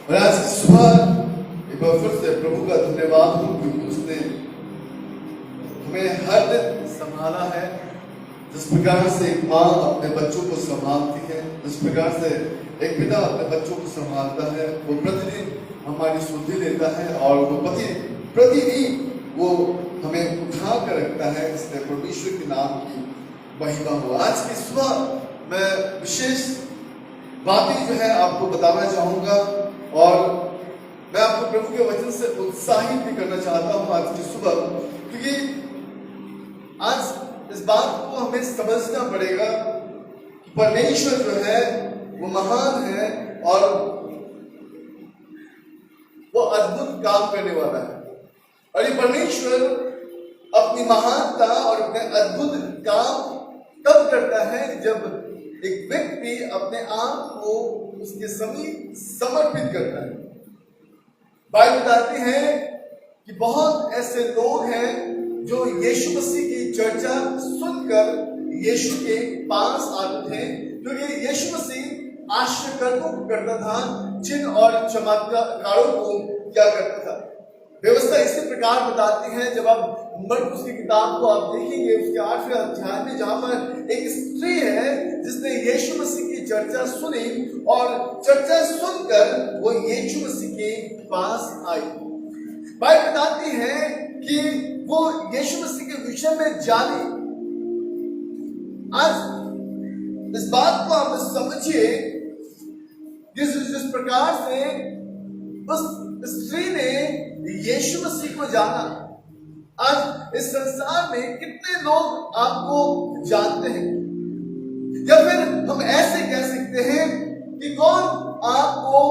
और आज की सुबह एक बार फिर से प्रभु का धन्यवाद हो क्योंकि उसने हमें हर दिन संभाला है। जिस प्रकार से एक माँ अपने बच्चों को संभालती है, जिस प्रकार से एक पिता अपने बच्चों को संभालता है, वो प्रतिदिन हमारी सुधि लेता है और वो प्रतिदिन वो हमें उठा कर रखता है। इसलिए परमेश्वर के नाम की महिमा हो। आज की सुबह मैं विशेष बातें जो है आपको बताना चाहूंगा और मैं आपको प्रभु के वचन से उत्साहित भी करना चाहता हूं आज की सुबह, क्योंकि आज इस बात को हमें समझना पड़ेगा कि परमेश्वर जो है वो महान है और वो अद्भुत काम करने वाला है। और ये परमेश्वर अपनी महानता और अपने अद्भुत काम तब करता है जब एक व्यक्ति अपने आप को उसके समीप समर्पित करता है। बाइबल बताती है कि बहुत ऐसे लोग हैं जो यीशु मसीह की चर्चा सुनकर यीशु के पास आते थे, क्योंकि यीशु मसीह आश्चर्यों को करता था, चिन्ह और चमत्कारों को क्या करता था। व्यवस्था इसी प्रकार बताती है, जब आप मरकुस की किताब को आप देखेंगे उसके 8वें अध्याय में, जहां पर एक स्त्री है जिसने यीशु मसीह की चर्चा सुनी और चर्चा सुनकर वो यीशु मसीह के पास आई। बाइबल बताती है कि वो यीशु मसीह के विषय में जाने। आज इस बात को आप समझिए, जिस प्रकार से उस स्त्री ने यीशु मसीह को जाना। आज इस संसार में कितने लोग आपको जानते हैं, या फिर हम ऐसे कह सकते हैं कि कौन आपको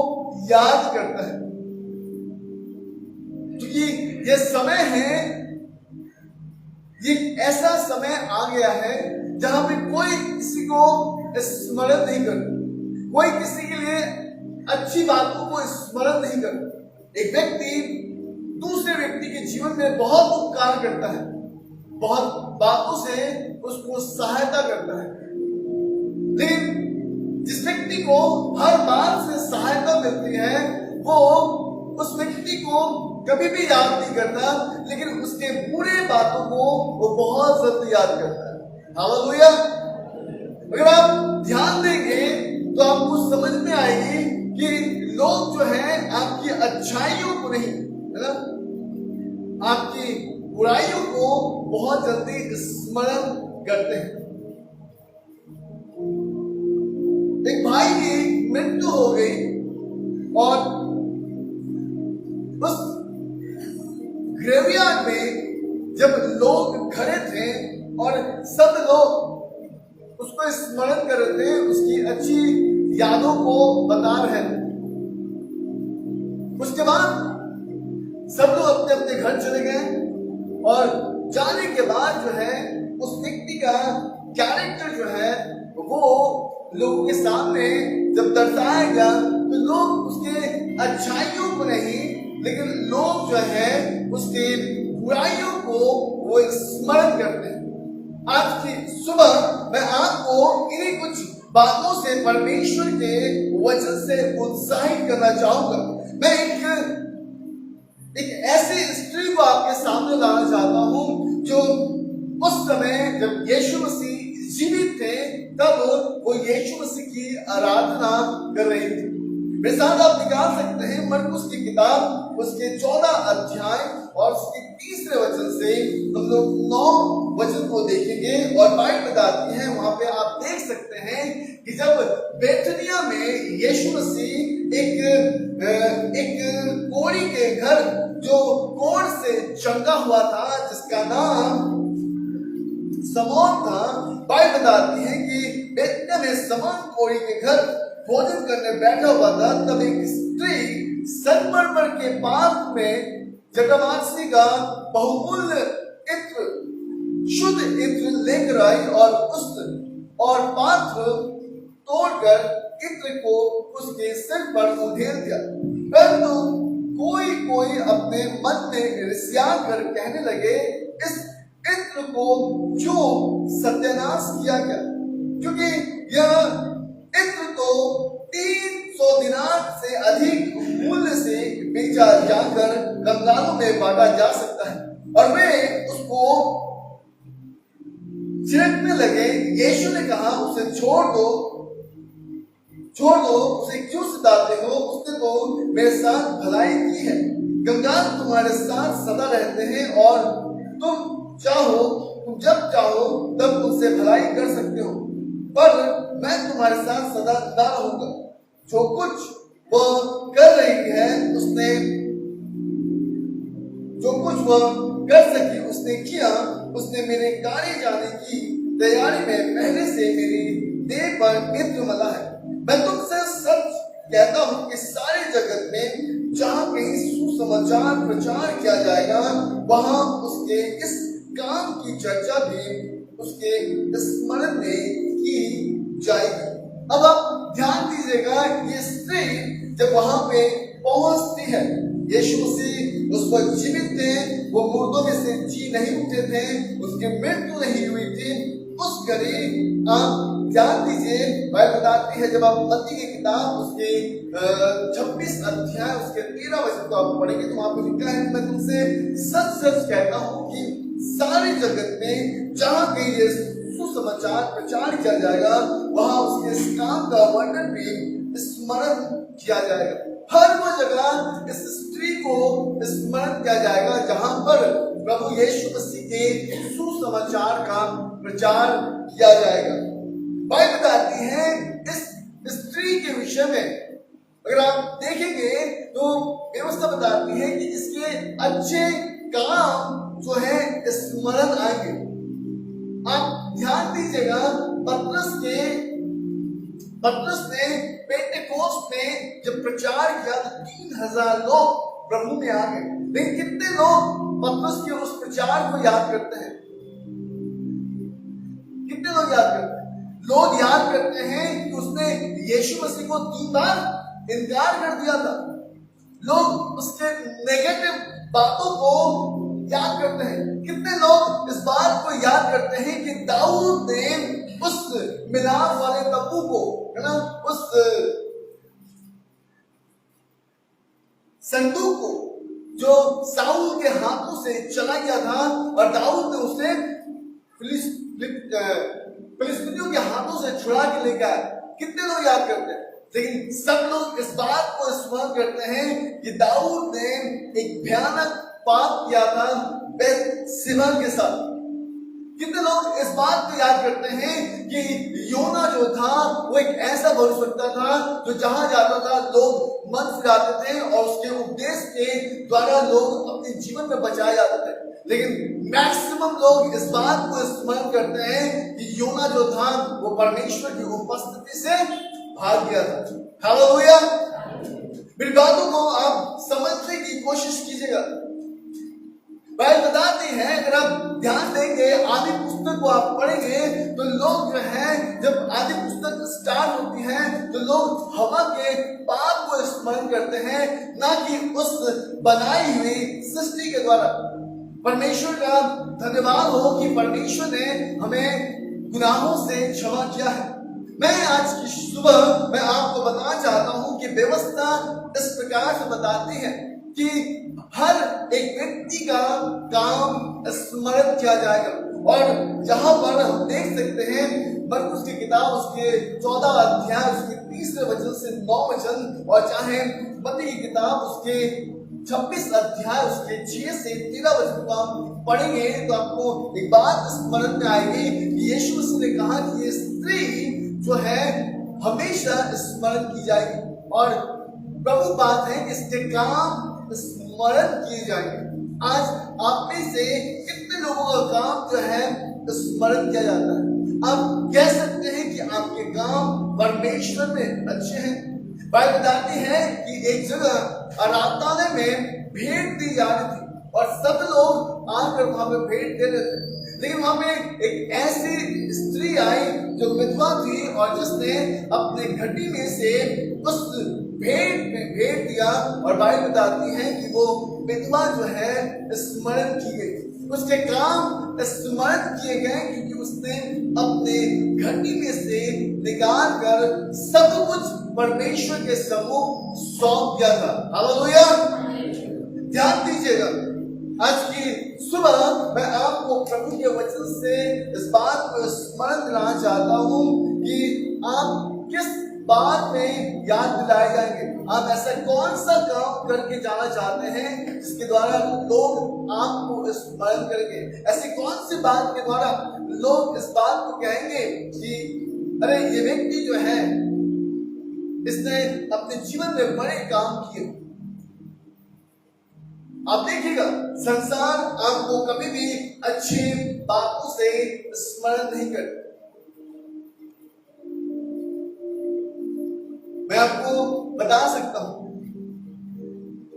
याद करता है। क्योंकि ये समय है, ये ऐसा समय आ गया है जहां पे कोई किसी को स्मरण नहीं करता, कोई किसी के लिए अच्छी बातों को स्मरण नहीं करता। एक व्यक्ति दूसरे व्यक्ति के जीवन में बहुत उपकार करता है, बहुत बातों से उसको सहायता करता है, लेकिन जिस व्यक्ति को हर बात से सहायता मिलती है वो उस व्यक्ति को कभी भी याद नहीं करता, लेकिन उसके बुरे बातों को वो बहुत जल्द याद करता है। हालेलुया। अगर आप ध्यान देंगे तो आपको समझ में आएगी कि लोग जो है आपकी अच्छाइयों को नहीं, है ना, आपकी बुराइयों को बहुत जल्दी स्मरण करते हैं। एक भाई की मृत्यु हो गई और उस ग्रेवयार्ड में जब लोग खड़े थे और सब लोग उसको स्मरण कर रहे थे, उसकी अच्छी यादों को बता रहे थे। उसके बाद सब लोग अपने अपने घर चले गए और जाने के बाद जो है उस व्यक्ति का कैरेक्टर जो है वो लोगों के सामने जब दर्शाया गया तो लोग उसके अच्छाइयों को नहीं, लेकिन लोग जो है उसके बुराइयों को वो स्मरण करते हैं। आज की सुबह मैं आपको इन्हीं कुछ बातों से परमेश्वर के वचन से उत्साहित करना चाहूंगा। मैं एक ऐसी स्त्री को आपके सामने लाना चाहता हूं जो उस समय जब यीशु मसीह जीवित थे तब वो यीशु मसीह की आराधना कर रही थी। मेरे साथ आप निकाल सकते हैं मरकुस की किताब उसके 14 अध्याय और उसके 30वें वचन से हम लोग 9 वचन को देखेंगे। और बाइबल बताती है, वहां पे आप देख सकते हैं कि जब बेथनिया में यीशु मसीह एक कोढ़ी के घर, जो कोढ़ से चंगा हुआ था, जिसका नाम समौन था, बाइबल बताती है कि बेथनिया में समौन कोढ़ी के घर भोजन करने बैठा हुआ था, तब एक स्त्री संगमरमर के पात्र में जटामांसी का बहुमूल्य इत्र, शुद्ध इत्र लेकर आई और पात्र तोड़कर इत्र को उसके सिर पर उधेल दिया। परंतु कोई अपने मन में ईर्ष्या कर कहने लगे, इस इत्र को क्यों सत्यानाश किया गया, क्योंकि यह इत्र तो 300 दिनार से अधिक मूल्य प्रकारों में बांटा जा सकता है। और वे उसको छिड़कने लगे। यीशु ने कहा, उसे छोड़ दो, उसे क्यों सताते हो? उसने तो मेरे साथ भलाई की है। कंगाल तुम्हारे साथ सदा रहते हैं और तुम जब चाहो तब उनसे भलाई कर सकते हो, पर मैं तुम्हारे साथ सदा ना रहूंगा। जो कुछ वह कर रही है जो कुछ वह कर सकी उसने किया। उसने मेरे गाड़ी जाने की तैयारी में पहले से मेरी देह पर इत्र मला है। मैं तुमसे सच कहता हूं कि सारे जगत में जहां कहीं सुसमाचार प्रचार किया जाएगा, वहां उसके इस काम की चर्चा भी उसके स्मरण में की जाएगी। अब आप ध्यान दीजिएगा, ये स्त्री जब वहां पे पहुंचती है, यीशु मसीह उस वक्त जीवित थे, वो मुर्दों में से जी नहीं उठे थे, उसकी मृत्यु नहीं हुई थी। उस घड़ी आप ध्यान दीजिए, बाइबल बताती है, जब आप मत्ती की किताब उसके 26 अध्याय उसके 13 वचन को आप पढ़ेंगे तो वहां पर लिखा है, मैं तुमसे सच सच कहता हूं कि सारे जगत में जहां कहीं ये सुसमाचार प्रचार किया जाएगा, वहां उसके इस काम का वर्णन भी स्मरण किया जाएगा। हर वो जगह इस स्त्री को स्मरण किया जाएगा जहां पर प्रभु यीशु मसीह के सुसमाचार का प्रचार किया जाएगा। बाइबल बताती है इस स्त्री के विषय में, अगर आप देखेंगे तो व्यवस्था बताती है कि इसके अच्छे काम जो है स्मरण आएंगे। आप ध्यान दीजिएगा, पतरस ने पेंटेकोस्ट में जब प्रचार किया तो 3000 लोग प्रभु में आ गए। लेकिन कितने लोग पतरस के उस प्रचार को याद करते हैं? कितने लोग याद करते हैं? लोग याद करते हैं कि उसने यीशु मसीह को 3 बार इनकार कर दिया था। लोग उसके नेगेटिव बातों को याद करते हैं। कितने लोग इस बात को याद करते हैं कि दाऊद ने उस मिलाप वाले तंबू को, है ना, उस संदूक को जो साउल के हाथों से चला गया था और दाऊद ने उसे फिलिस्तीनियों के हाथों से छुड़ा के लेकर आया। कितने लोग याद करते हैं? लेकिन सब लोग इस बात को स्मरण करते हैं कि दाऊद ने एक भयानक पाप किया था बेतशेबा के साथ। कितने लोग इस बात को याद करते हैं कि योना जो था वो एक ऐसा भविष्यवक्ता था जो जहां जाता था लोग मन फिराते थे और उसके उपदेश के द्वारा लोग अपने जीवन में बचाए जाते थे। लेकिन मैक्सिमम लोग इस बात को स्मरण करते हैं कि योना जो था वो परमेश्वर की उपस्थिति से भाग गया था। हालेलुया। मेरी बातों को आप समझने की कोशिश कीजिएगा। बाइबल बताती है, अगर आप ध्यान देंगे, आदि पुस्तक को आप पढ़ेंगे तो लोग जो है, जब आदि पुस्तक स्टार्ट होती है तो लोग हवा के पाप को स्मरण करते हैं, ना कि उस बनाई हुई सृष्टि के द्वारा। परमेश्वर का धन्यवाद हो कि परमेश्वर ने हमें गुनाहों से क्षमा किया है। मैं आज की सुबह मैं आपको बताना चाहता हूं कि व्यवस्था इस प्रकार से बताती है कि हर एक व्यक्ति का काम स्मरण किया जाएगा। और जहां पर हम देख सकते हैं मरकुस की किताब उसके 14 अध्याय उसके 30 वचन से 9 वचन, और चाहे मत्ती की किताब उसके 26 अध्याय उसके 6 से 13 वचन को आप पढ़ेंगे तो आपको एक बात स्मरण में आएगी कि यीशु मसीह ने कहा कि ये स्त्री जो है हमेशा स्मरण की जाएगी। और प्रभु बात है कि इसके काम स्मरण किए जाएंगे। आज आप में से कितने लोगों का काम जो है स्मरण किया जाता है? आप कह सकते हैं कि आपके काम परमेश्वर में अच्छे हैं। बाइबल बताती है कि एक जगह आराधनालय में भेंट दी जा रही थी और सब लोग आकर वहां पे भेंट दे रहे थे। लेकिन वहां पे एक ऐसी स्त्री आई जो विधवा थी और जिसने अपने घटी में से उस भेंट में भेंट दिया, और बाइबल बताती है कि वो विधवा जो है स्मरण की गई, उसके काम स्मरण किए गए, क्योंकि उसने अपने घटी में से निकाल कर सब कुछ परमेश्वर के सम्मुख सौंप दिया था। हालेलुया। ध्यान दीजिएगा, आज की सुबह मैं आपको प्रभु के वचन से इस बात को स्मरण दिलाना चाहता हूं कि आप किस बात में याद दिलाए जाएंगे। आप ऐसा कौन सा काम करके जाना चाहते हैं जिसके द्वारा लोग आपको स्मरण करेंगे। ऐसी कौन सी बात के द्वारा लोग इस बात को कहेंगे कि अरे ये व्यक्ति जो है इसने अपने जीवन में बड़े काम किए। आप देखिएगा, संसार आपको कभी भी अच्छी बातों से स्मरण नहीं करता। मैं आपको बता सकता हूं,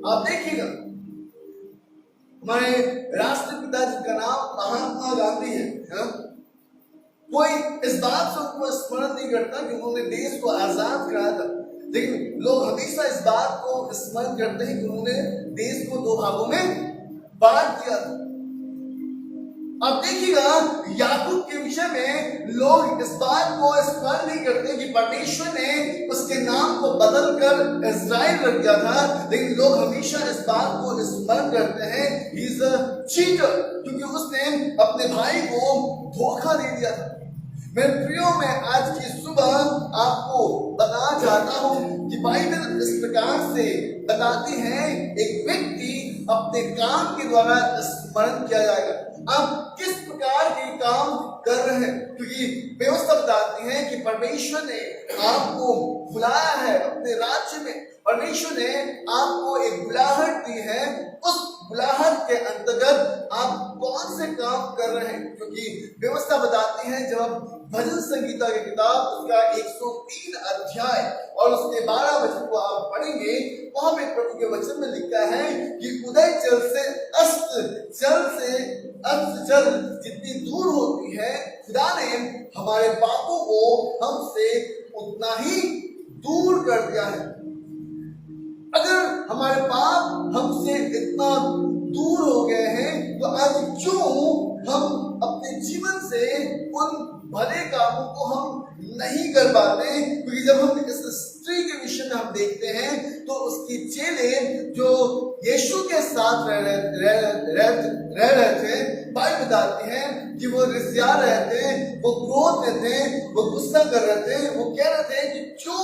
आप देखिएगा, हमारे राष्ट्रपिता जी का नाम महात्मा गांधी है ना? कोई इस बात से उनको स्मरण नहीं करता कि उन्होंने देश को आजाद कराया था, लेकिन लोग हमेशा इस बात को स्मरण करते हैं कि उन्होंने देश को दो भागों में बांट दिया था। अब देखिएगा, याकूब के विषय में लोग इस बात को स्मरण नहीं करते कि परमेश्वर ने उसके नाम को बदलकर इज़राइल रख दिया था, लेकिन लोग हमेशा इस बात को स्मरण करते हैं ही इज अ चीटर, क्योंकि उसने अपने भाई को धोखा दे दिया था। मेरे प्रियो, मैं आज की सुबह आपको बताना चाहता हूं कि बाइबल इस प्रकार से बताती है एक व्यक्ति अपने काम के द्वारा स्मरण किया जाएगा। आप किस प्रकार के काम कर रहे हैं, क्योंकि व्यवस्था बताती है कि परमेश्वर ने आपको बुलाया है अपने राज्य में। परमेश्वर ने आपको एक बुलाहट दी है, उस बुलाहट के अंतर्गत आप कौन से काम कर रहे हैं, क्योंकि व्यवस्था बताती है, जब हम भजन संगीता की किताब उसका 103 अध्याय और उसके 12 वचन को आप पढ़ेंगे, वहां पे प्रभु के वचन में लिखा है कि उदय जल से अस्त जल जितनी दूर होती है, खुदा ने हमारे पापों को हमसे उतना ही दूर कर दिया है। अगर हमारे पाप हमसे इतना दूर हो गए हैं, तो आज क्यों हम अपने जीवन से उन भले कामों को हम नहीं कर पाते? क्योंकि जब हम इस स्त्री के विषय में हम देखते हैं तो उसकी चेले जो यीशु के साथ रह रहे थे, बाइबल बताती है कि वो रिसिया रहे थे, वो क्रोध में थे, वो गुस्सा कर रहे थे, वो कह रहे थे कि क्यों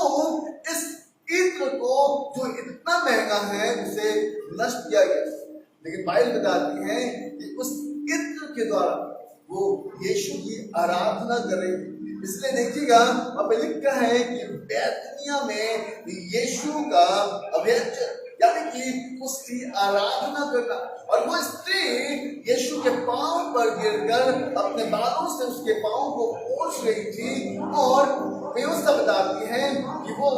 इस इत्र को जो इतना महंगा है उसे नष्ट किया गया। लेकिन बाइबल बताती है कि उस इत्र के द्वारा वो यीशु की आराधना कर रही थी। इसलिए देखिएगा, अब लिखा है कि बैतनिया में यीशु का अभ्यंजन, यानी कि उसकी आराधना करना। और वो स्त्री यीशु के पांव पर गिरकर अपने बालों से उसके पांव को पोंछ रही थी, और व्यवस्था बताती है कि वो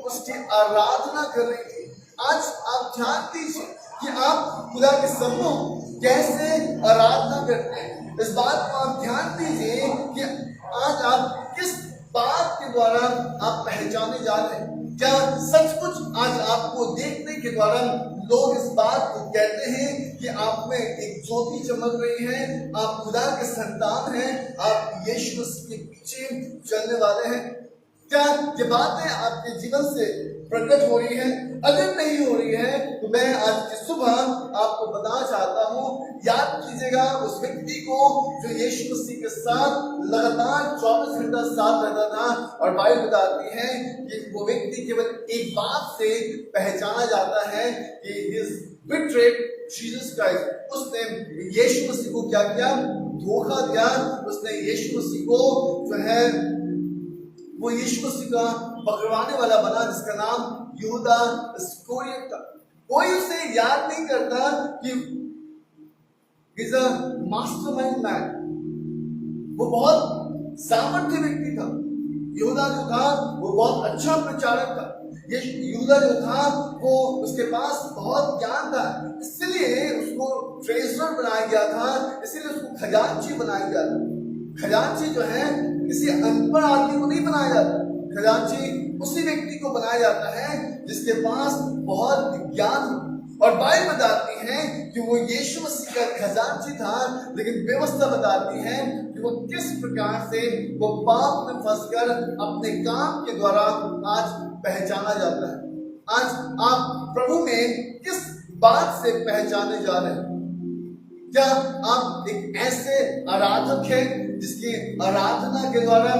उसकी आराधना कर रही थी। आज आप ध्यान दीजिए कि आप खुदा के सम्मुख कैसे आराधना करते हैं। इस बात को आप ध्यान दीजिए कि आज आप किस बात के द्वारा आप पहचाने जा रहे हैं। क्या सचमुच आज आपको देखने के द्वारा लोग इस बात को कहते हैं कि आप में एक ज्योति चमक रही है, आप खुदा के संतान हैं, आप यीशु मसीह के पीछे चलने वाले हैं? क्या ये बातें आपके जीवन से प्रकट हो रही है? अगर नहीं हो रही है तो मैं आज की सुबह आपको बताना चाहता हूँ, याद कीजिएगा उस व्यक्ति को जो यीशु मसीह के साथ लगातार 24 घंटा साथ रहता था। और बाइबल बताती है कि वो व्यक्ति केवल एक बात से पहचाना जाता है कि हिज बिट्रेड जीसस क्राइस्ट। उसने यीशु मसीह को क्या किया? धोखा दिया। उसने यीशु मसीह को जो है वो यीशु मसीह का पकड़वाने वाला बना, जिसका नाम यहूदा इस्करियोत था। कोई उसे याद नहीं करता कि इज अ मास्टरमाइंड मैन। वो बहुत सामर्थ्य व्यक्ति था। यहूदा जो था वो बहुत अच्छा प्रचारक था। ये यहूदा जो था वो उसके पास बहुत ज्ञान था, इसलिए उसको ट्रेजरर बनाया गया था, इसलिए उसको खजांची बनाया गया था। खजांची जो है किसी अनपढ़ आदमी को नहीं बनाया जाता, खजांची उसी व्यक्ति को बनाया जाता है जिसके पास बहुत ज्ञान हो। और बाइबल बताती है कि वो यीशु मसीह का खजांची था, लेकिन व्यवस्था बताती है कि वो किस प्रकार से वो पाप में फंसकर अपने काम के द्वारा आज पहचाना जाता है। आज आप प्रभु में किस बात से पहचाने जा रहे हैं? क्या आप एक ऐसे आराधक हैं जिसकी आराधना के द्वारा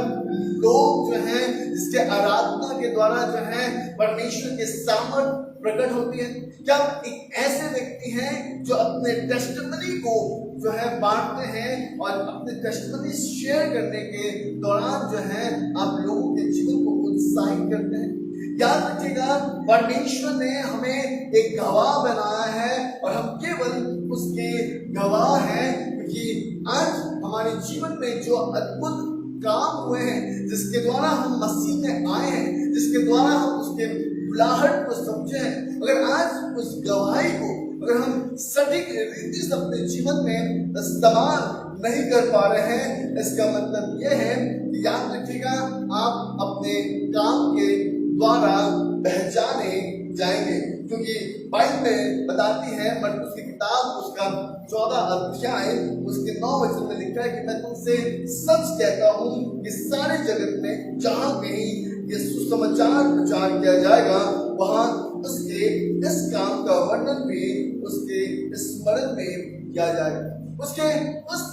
लोग जो हैं, जिसके आराधना के द्वारा जो है परमेश्वर के सामर्थ प्रकट होती है? क्या आप एक ऐसे व्यक्ति हैं जो अपने टेस्टिमनी को जो है बांटते हैं और अपने टेस्टिमनी शेयर करने के दौरान जो है आप लोगों के जीवन को उत्साहित करते हैं? याद रखिएगा, परमेश्वर ने हमें एक गवाह बनाया है और हम केवल उसके गवाह हैं, क्योंकि आज हमारे जीवन में जो अद्भुत काम हुए हैं, जिसके द्वारा हम मसीह में आए हैं, जिसके द्वारा हम उसके बुलाहट को समझे हैं, अगर आज उस गवाही को अगर हम सटीक रीति से अपने जीवन में इस्तेमाल नहीं कर पा रहे हैं, इसका मतलब यह है कि याद रखिएगा, आप अपने काम के द्वारा पहचाने जाएंगे। क्योंकि बाइबल बताती है, मरकुस की किताब उसका 14 अध्याय उसके 9 वचन में लिखा है कि मैं तुमसे सच कहता हूं कि सारे जगत में जहां कहीं ये सुसमाचार प्रचार किया जाएगा, वहां उसके इस काम का वर्णन भी उसके स्मरण में किया जाएगा। उसके उस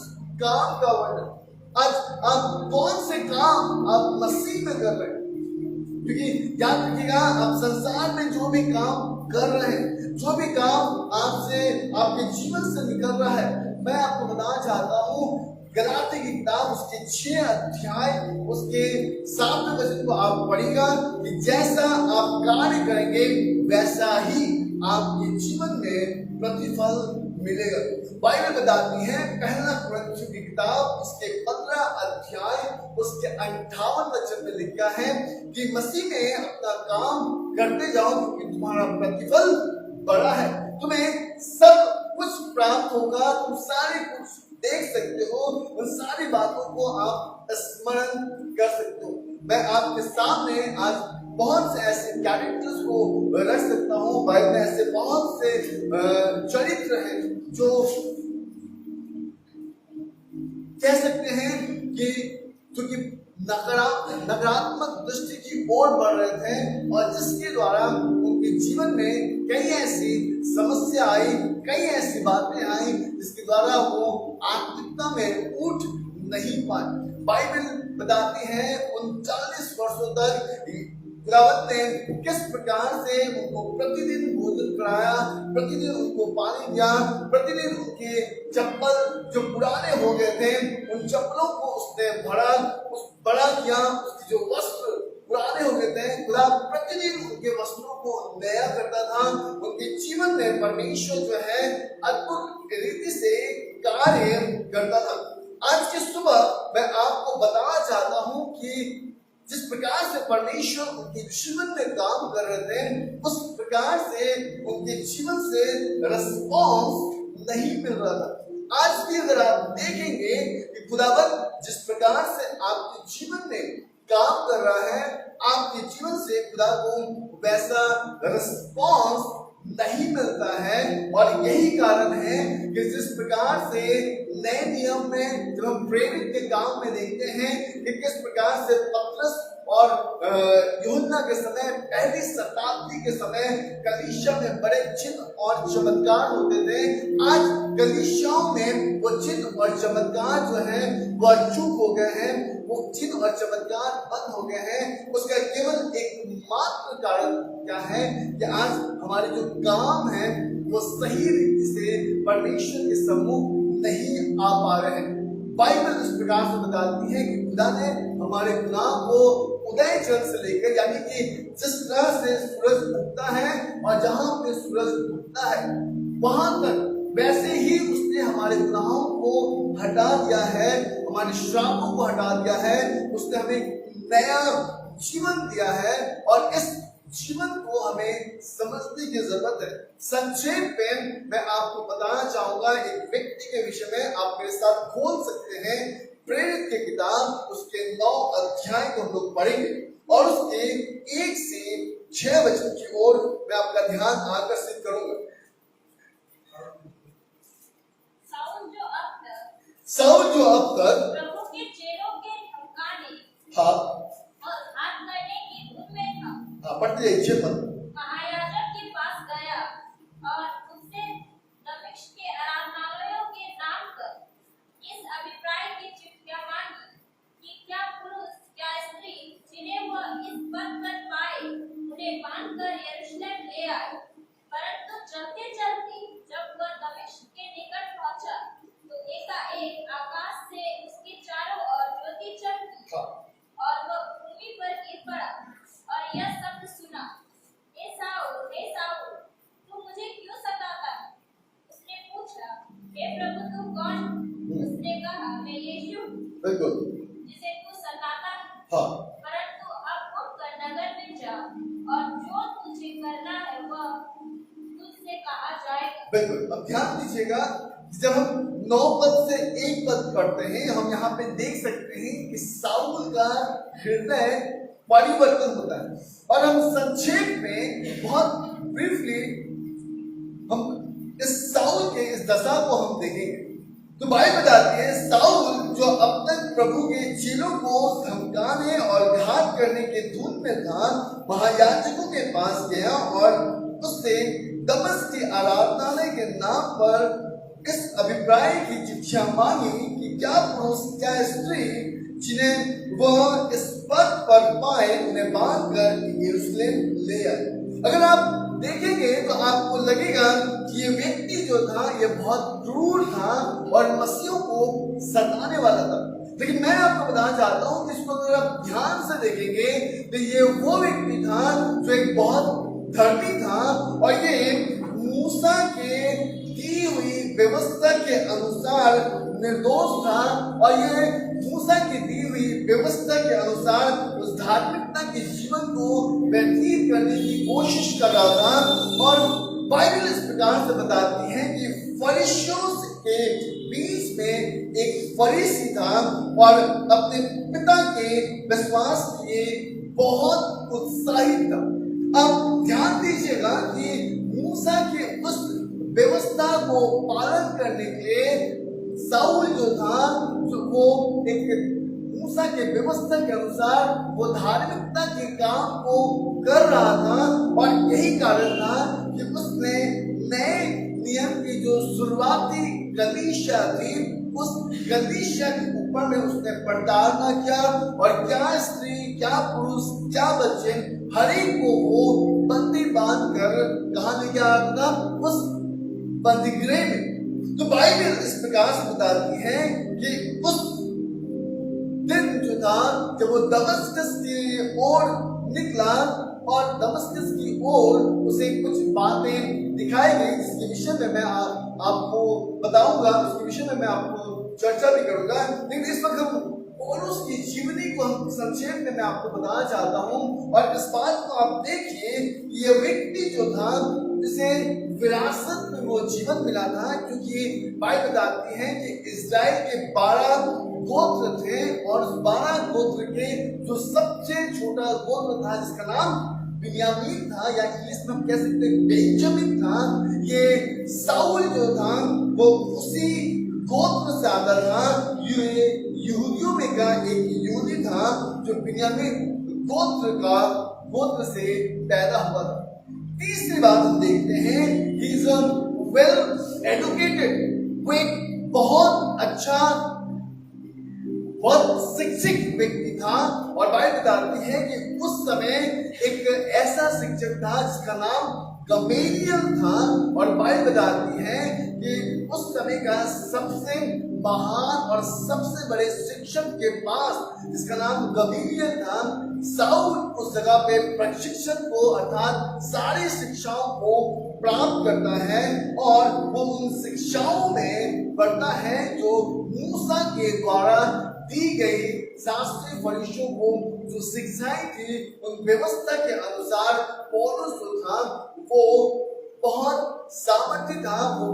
काम का वर्णन। आज आप कौन से काम आप मसीह में कर रहे हैं? क्योंकि याद रखिएगा, आप संसार में जो भी काम कर रहे हैं, जो भी काम आपसे आपके जीवन से निकल रहा है, मैं आपको बताना चाहता हूं, गलाती की किताब उसके 6 अध्याय उसके 7वें वचन को आप पढ़िएगा कि जैसा आप कार्य करेंगे वैसा ही आपके जीवन में प्रतिफल मिलेगा। बाइबल बताती है, पहला कुरिन्थियों की किताब उसके 15 अध्याय उसके 58 वचन में लिखा है कि मसीह में अपना काम करते जाओ क्योंकि तुम्हारा प्रतिफल बड़ा है। तुम्हें सब कुछ प्राप्त होगा, तुम सारे कुछ देख सकते हो, उन सारी बातों को आप स्मरण कर सकते हो। मैं आपके सामने आज बहुत से ऐसे कैरेक्टर्स को रख सकता हूँ। बाइबल में ऐसे बहुत से चरित्र हैं जो कह सकते हैं कि क्योंकि नकारात्मक दृष्टि की ओर बढ़ रहे थे और जिसके द्वारा उनके जीवन में कई ऐसी समस्या आई, कई ऐसी बातें आई जिसके द्वारा वो आत्मिकता में उठ नहीं पाए। बाइबल बताती है 39 वर्षों तक खुदावंद ने किस प्रकार से उनको प्रतिदिन भोजन कराया, प्रतिदिन उनको पानी दिया, प्रतिदिन उनके चप्पल जो पुराने हो गए थे उन चप्पलों को उसने बड़ा किया, उसके जो वस्त्र पुराने हो गए थे, खुदा प्रतिदिन उनके वस्त्रों को नया करता था। उनके जीवन में परमेश्वर जो है अद्भुत रीति से कार्य करता था। आज की सुबह मैं आपको बताना चाहता हूं कि जिस प्रकार से परमेश्वर उनके जीवन में काम कर रहे थे, उस प्रकार से उनके जीवन से रिस्पॉन्स नहीं मिल रहा था। आज भी अगर आप देखेंगे कि खुदावंद जिस प्रकार से आपके जीवन में काम कर रहा है, आपके जीवन से खुदा को वैसा रिस्पॉन्स नहीं मिलता है। और यही कारण है कि जिस प्रकार से नए नियम में जब हम प्रेरित के काम में देखते हैं कि किस प्रकार से पतरस और यूहन्ना के समय, पहली शताब्दी के समय कलीसिया में बड़े चिन्ह और चमत्कार होते थे, आज कलीसियाओं में वो चिन्ह और चमत्कार जो है वो चूक हो गए हैं, वो चिन्ह और चमत्कार बंद हो गए हैं। उसका केवल एकमात्र कारण क्या है कि आज हमारे जो काम है वो सही रीति से परमेश्वर के सम्मुख नहीं आ पा रहे हैं। बाइबल इस प्रकार से बताती है कि खुदा ने हमारे गुनाह को उदय जल से लेकर, यानी कि जिस तरह से सूरज उगता है और जहां पे सूरज उगता है वहां तक, वैसे ही उसने हमारे गुनाहों को हटा दिया है, हमारे श्रापों को हटा दिया है। उसने हमें नया जीवन दिया है और इस जीवन को हमें समझने की जरूरत है। संक्षेप में मैं आपको बताना चाहूंगा एक व्यक्ति के विषय में। आप मेरे साथ खोल सकते हैं प्रेरित की किताब उसके 9 अध्याय को हम लोग पढ़ेंगे और उसके 1 से 6 वचन की ओर मैं आपका ध्यान आकर्षित करूंगा। साउल जो अब तक प्रभु के चेलों के ठिकाने हाँ और हाथ करने की उनमें था, पढ़ते जाइए। महायाजक के पास गया और आई। परंतु चलते चलते जब वह दमिश्क के निकट पहुंचा तो एकाएक आकाश से उसके चारों ओर ज्योति चमकी हाँ। और वह भूमि पर गिर पड़ा और यह शब्द सुना, हे साऊल, तू मुझे क्यों सताता है? उसने पूछा, हे प्रभु तू कौन? उसने कहा, मैं यीशु हूँ, बिल्कुल। जिसे तू सताता है। हाँ। परंतु अब उठकर नगर में जा और जो तुझे करना है वह तुझसे कहा जाएगा। बिल्कुल। अब ध्यान दीजिएगा, जब हम 9 पद से 1 पद पढ़ते हैं, हम यहाँ पे देख सकते हैं कि साउल का हृदय परिवर्तन होता है। और हम संक्षेप में बहुत ब्रीफली हम इस साउल के इस दशा को हम देखेंगे। तो बाइबल बताती है, साउल जो अब तक प्रभु के चेलों को धमकाने और घात करने के धुन में था, महायाजकों के पास गया और उससे दमिश्क की आराधनालय के नाम पर इस अभिप्राय की चिट्ठियां मांगी कि क्या पुरुष क्या स्त्री जिन्हें वह इस पद पर पाए उन्हें बांध कर यरूशलेम ले आए। अगर आप देखेंगे तो आपको लगेगा कि ये व्यक्ति जो था ये बहुत क्रूर था और मसीहों को सताने वाला था। लेकिन मैं आपको बताना चाहता हूं कि इसको अगर आप ध्यान से देखेंगे तो ये वो व्यक्ति था जो एक बहुत धर्मी था और ये मूसा के दी हुई व्यवस्था के अनुसार निर्दोष था और ये मूसा की दी हुई व्यवस्था के अनुसार उस धार्मिकता के जीवन को व्यतीत करने की कोशिश कर रहा था। और बाइबल इस प्रकार से बताती है कि फरीसियों के बीच में एक फरीसी था और अपने पिता के विश्वास के लिए बहुत उत्साहित था। अब ध्यान दीजिएगा कि मूसा के उस व्यवस्था को पालन करने के लिए साउल जो था वो एक मूसा के व्यवस्था के अनुसार वो धार्मिकता के काम को कर रहा था और यही कारण था कि उसने नए नियम की जो शुरुआती कलीसिया थी उस कलीसिया के ऊपर में उसने प्रताड़ना किया और क्या स्त्री क्या पुरुष क्या बच्चे हर एक को वो बंदी बांध कर कहा ले गया था उस बंदीगृह में। तो बाइबल इस प्रकार से बताती है कि उस दिन जो था जब वो दमिश्क की ओर निकला और दमिश्क की ओर उसे कुछ बातें दिखाई गई जिसके विषय में मैं आपको बताऊंगा, उसके विषय में मैं आपको चर्चा भी करूंगा। लेकिन इस वक्त हम पौलुस की जीवनी को हम संक्षेप में मैं आपको बताना चाहता हूं और इस बात को आप देखिए कि यह व्यक्ति जो था जिसे विरासत में वो जीवन मिला था, क्योंकि बाइबल बताती है कि इस्राएल के 12 गोत्र थे और उस 12 गोत्र के जो सबसे छोटा गोत्र था जिसका नाम बिन्यामीन था या इंग्लिश में हम कह सकते हैं बेंजामिन था। ये साउल जो था वो उसी गोत्र से आता था। ये यहूदियों में का एक यहूदी था जो बिन्यामीन गोत्र से पैदा हुआ था। तीसरी बात हम देखते हैं, he is a well educated, वो एक बहुत अच्छा बहुत शिक्षित व्यक्ति था और बाइबल बताती है कि उस समय एक ऐसा शिक्षक था जिसका नाम गमलीएल था और बाइबल बताती है कि उस समय का सबसे महान और सबसे बड़े शिक्षक के पास जिसका नाम गमलीएल था, साउल उस जगह पे प्रशिक्षण को अर्थात सारी शिक्षाओं को प्राप्त करता है और वो उन शिक्षाओं में बढ़ता है जो मूसा के द्वारा दी गई शास्त्रीय फरीसियों को जो शिक्षाएं थी उन व्यवस्था के अनुसार पौलुस जो था वो बहुत सामर्थ्य था, वो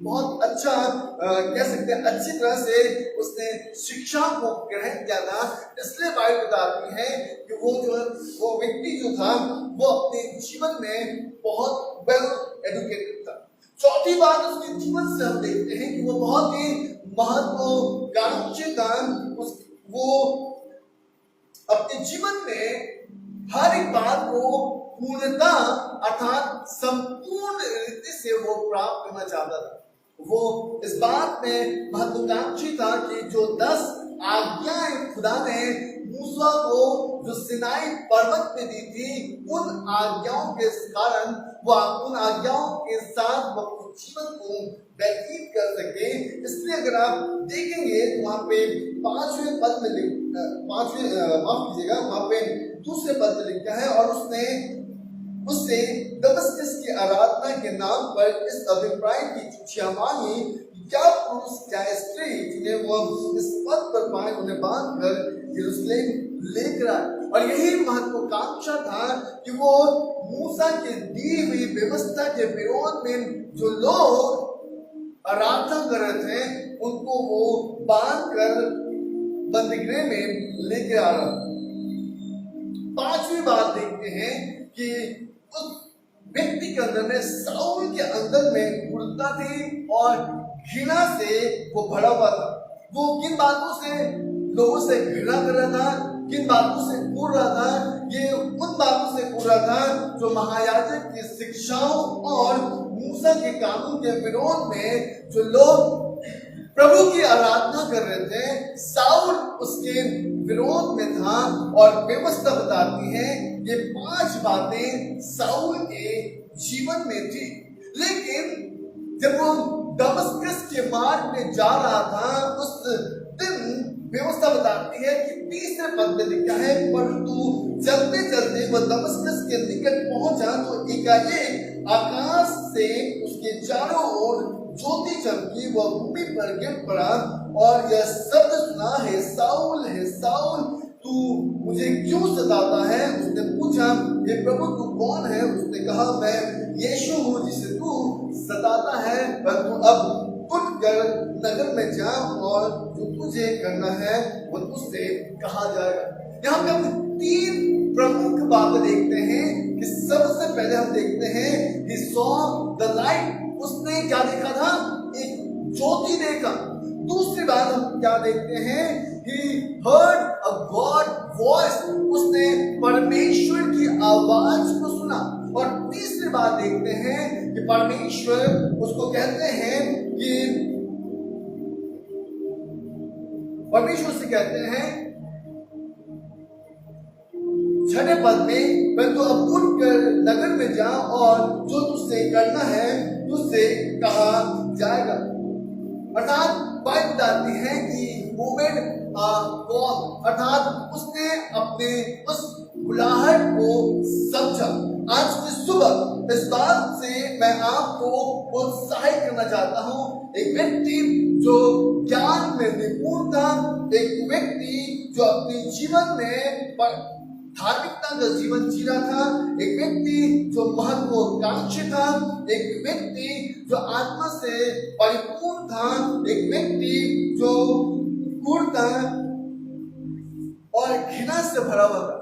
बहुत अच्छा कह सकते हैं अच्छी तरह से उसने शिक्षा को ग्रहण किया था। इसलिए बाइबल बताती है कि वो व्यक्ति जो था वो अपने जीवन में बहुत वेल एजुकेटेड था। चौथी बात उसके जीवन से हम देखते हैं कि वो बहुत ही महत्वाकांक्षी था। वो अपने जीवन में हर एक बात को पूर्णता अर्थात संपूर्ण रीति से वो प्राप्त करना चाहता था। वो इस बात में महत्वाकांक्षी था कि जो 10 आज्ञाएं खुदा ने मूसा को जो सिनाई पर्वत पे दी थी, उन आज्ञाओं के कारण वह उन आज्ञाओं के साथ वह जीवन को व्यतीत कर सके। इसलिए अगर आप देखेंगे तो वहां पे पांचवें पद में माफ कीजिएगा, वहां पे दूसरे पद में लिखा है, और उससे दमस्कस की आराधना के नाम पर इस अभिप्राय की चिट्ठियां मांगी, क्या पुरुष क्या स्त्री जिन्हें वह इस पद पर पाए उन्हें बांध कर यरूशलेम लेकर आए। और यही महत्वाकांक्षा था कि वो मूसा के दी हुई व्यवस्था के विरोध में जो लोग आराधना कर रहे थे, उनको वो बांध कर बंदीगृह में लेके आ रहा। पांचवी बात देखते हैं कि उस व्यक्ति के अंदर में, साउल के अंदर में क्रूरता थी और घृणा से वो भरा हुआ था। वो किन बातों से लोगों से घृणा कर रहा था, किन बातों से कूद रहा था? ये उन बातों से कूद रहा था जो महायाजक की शिक्षाओं और मूसा के कानून के विरोध में जो लोग प्रभु की आराधना कर रहे थे, साउल उसके विरोध में था। और व्यवस्था बताती है ये पांच बातें साउल के जीवन में थी। लेकिन जब वो दमस्कस के मार्ग में जा रहा था, उस दिन व्यवस्था बताती है कि तीसरे पद में लिखा है, परंतु चलते चलते वह दमस्कस के निकट पहुंचा तो एकाएक आकाश से उसके चारों ओर ज्योति चमकी, वह भूमि पर गिर पड़ा और यह शब्द सुना, है साउल तू मुझे क्यों सताता है? उसने पूछा, हे प्रभु तू कौन है? उसने कहा, मैं यीशु हूँ जिसे तू सताता है, पर तू अब उठकर नगर में जा और जो तुझे करना है वो तुझसे कहा जाएगा। यहाँ पे हम तीन प्रमुख बातें देखते हैं कि सबसे पहले हम देखते हैं he saw the light, उसने क्या देखा था? एक ज्योति देखा। दूसरी बात हम क्या देखते हैं? he heard a God voice, उसने परमेश्वर की आवाज को सुना। और तीसरी बात देखते हैं कि परमेश्वर उसको कहते हैं कि परमेश्वर से कहते हैं छठे पद में, मैं तो अब उठकर नगर में जा और जो तुझसे करना है तुझसे कहा जाएगा। अर्थात बाइबल बताती है कि वुमेन कौन, अर्थात उसने अपने उस बुलाहट को समझा। आज की सुबह इस बात से मैं आपको प्रोत्साहित करना चाहता हूँ। एक व्यक्ति जो ज्ञान में निपुण था, एक व्यक्ति जो अपने जीवन में धार्मिकता का जीवन जी रहा था, एक व्यक्ति जो महत्वाकांक्षी था, एक व्यक्ति जो आत्मा से परिपूर्ण था, एक व्यक्ति जो क्रूरता और घृणा से भरा हुआ था।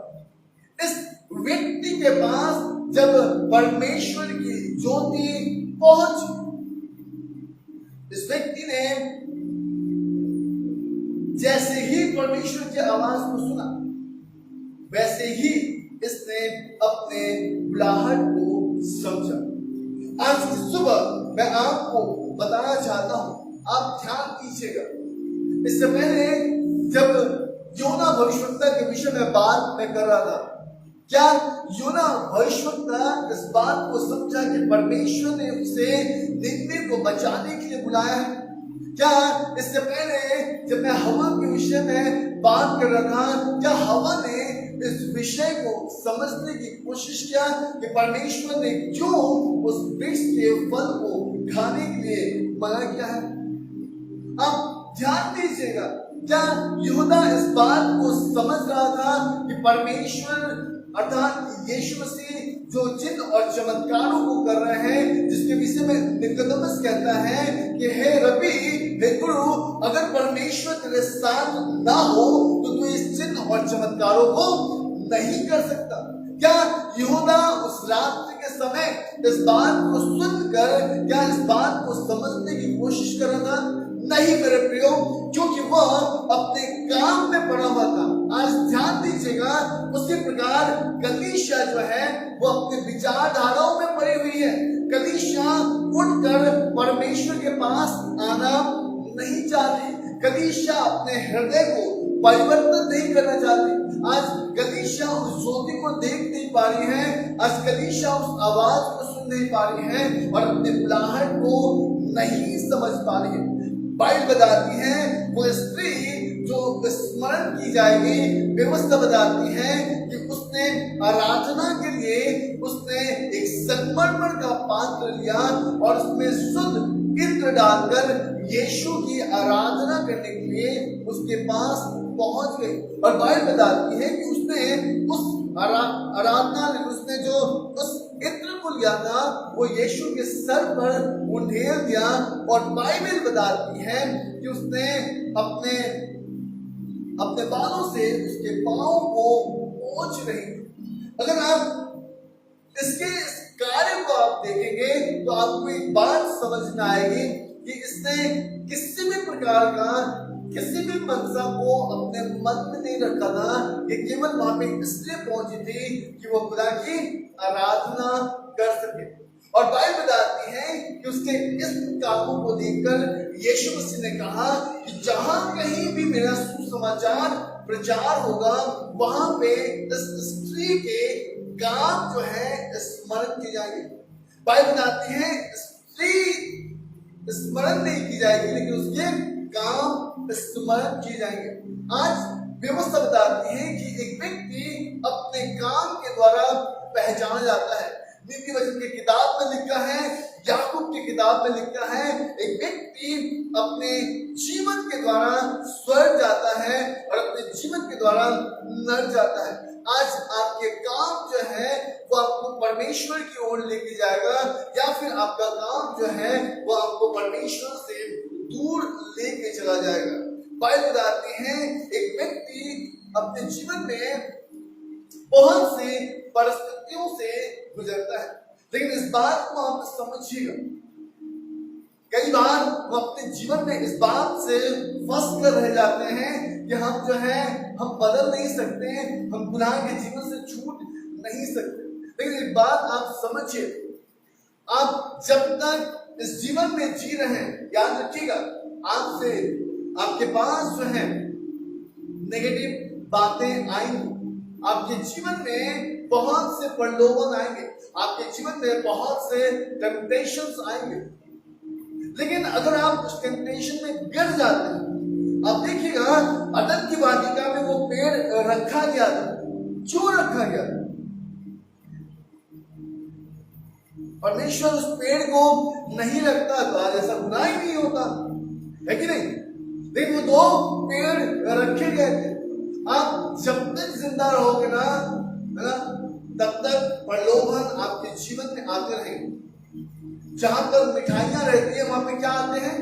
इस व्यक्ति के पास जब परमेश्वर की ज्योति पहुंची, इस व्यक्ति ने जैसे ही परमेश्वर की आवाज को सुना, वैसे ही इसने अपने बुलाहट को समझा। आज की सुबह मैं आपको बताना चाहता हूं, आप ध्यान दीजिएगा। इससे पहले जब योना भविष्यवक्ता के विषय में बात मैं कर रहा था, क्या योना भविष्यवक्ता इस बात को समझा कि परमेश्वर ने उसे निन्वे को बचाने के लिए बुलाया है? क्या इससे पहले जब मैं हवा के विषय में बात कर रहा था, क्या हवा ने इस विषय को समझने की कोशिश किया कि परमेश्वर ने क्यों उस वृक्ष के फल को खाने के लिए मना किया है? अब ध्यान दीजिएगा, क्या यहूदा इस बात को समझ रहा था कि परमेश्वर अर्थात यीशु मसीह जो चिन्ह और चमत्कारों को कर रहे हैं, जिसके विषय में निकोदेमुस कहता है कि हे रबी, हे गुरु, अगर परमेश्वर तेरे साथ ना हो तो तू इस चिन्ह और चमत्कारों को नहीं कर सकता। क्या यहूदा उस रात्रि के समय इस बात को सुनकर क्या इस बात को समझने की कोशिश कर रहा था? नहीं मेरे प्रियो, क्योंकि वह अपने काम में पड़ा हुआ था। आज ध्यान दीजिएगा, उसी प्रकार कलीसिया जो है वो अपने विचारधाराओं में पड़ी हुई है। कलीसिया उठकर परमेश्वर के पास आना नहीं चाहती। कलीसिया अपने हृदय को परिवर्तन नहीं करना चाहती। आज कलीसिया उस ज्योति को देख नहीं पा रही है, आज कलीसिया उस आवाज को सुन नहीं पा रही है और अपने बुलाहट को नहीं समझ पा रही है। बाइबल बताती है वो स्त्री जो स्मरण की जाएगी, व्यवस्था बताती है कि उसने आराधना के लिए उसने एक संगमरमर का पात्र लिया और उसमें शुद्ध इत्र डालकर यीशु की आराधना करने के लिए उसके पास पहुंच गई। और बाइबल बताती है कि उसने उस आराधना में उसने जो उस इत्र को लिया था वो यीशु के सर पर उंडेल दिया। और बाइबल बताती है कि उसने अपने अपने बालों से उसके पांव को पोंछ रही। अगर आप इसके कार्य को आप देखेंगे तो आपको एक बात समझ में आएगी कि इसने किसी भी प्रकार का किसी भी मनसा को अपने मन में नहीं रखा था। ये केवल वहां पे इसलिए पहुंची थी कि वो खुदा की आराधना कर सके। और बाइबल बताती है कि उसके इस कामों को देखकर यीशु मसीह ने कहा कि जहां कहीं भी मेरा सुसमाचार प्रचार होगा वहां पे इस स्त्री के काम जो है स्मरण की जाएगी। बाइबल बताती है स्त्री स्मरण नहीं की जाएगी लेकिन उसके काम स्मरण किए जाएंगे। आज व्यवस्था बताती है कि एक व्यक्ति अपने काम के द्वारा पहचाना जाता है। नीति वचन की किताब में लिखा है, याकूब की किताब में लिखा है, एक व्यक्ति अपने जीवन के द्वारा स्वर्ग जाता है और अपने जीवन के द्वारा नर जाता है। आज आपके काम जो है वो आपको परमेश्वर की ओर लेके जाएगा या फिर आपका काम जो है वो आपको परमेश्वर से दूर लेके चला जाएगा। बाइबल बताती है एक व्यक्ति अपने जीवन में बहुत सी परिस्थितियों से गुजरता है, लेकिन इस बात को आप समझिएगा, कई बार हम अपने जीवन में इस बात से फंस कर रह जाते हैं कि हम जो है हम बदल नहीं सकते, हम गुनाह के जीवन से छूट नहीं सकते। लेकिन एक बात आप समझिए, आप जब तक इस जीवन में जी रहे हैं, याद रखिएगा आपसे आपके पास जो है नेगेटिव बातें आएंगी, आपके जीवन में बहुत से प्रलोभन आएंगे, आपके जीवन में बहुत से टेम्पटेशंस आएंगे। लेकिन अगर आप उस टेम्पटेशन में गिर जाते हैं, आप देखिएगा अदन की वाटिका में वो पेड़ रखा गया था, क्यों रखा गया था? परमेश्वर उस पेड़ को नहीं रखता तो आज ऐसा गुनाह ही नहीं होता, है कि नहीं? लेकिन वो दो पेड़ रखे गए थे। आप जब तक जिंदा रहोगे ना, है ना, तब तक प्रलोभन आपके जीवन में आते रहेंगे। जहां पर मिठाइयां रहती है वहां पे क्या आते हैं?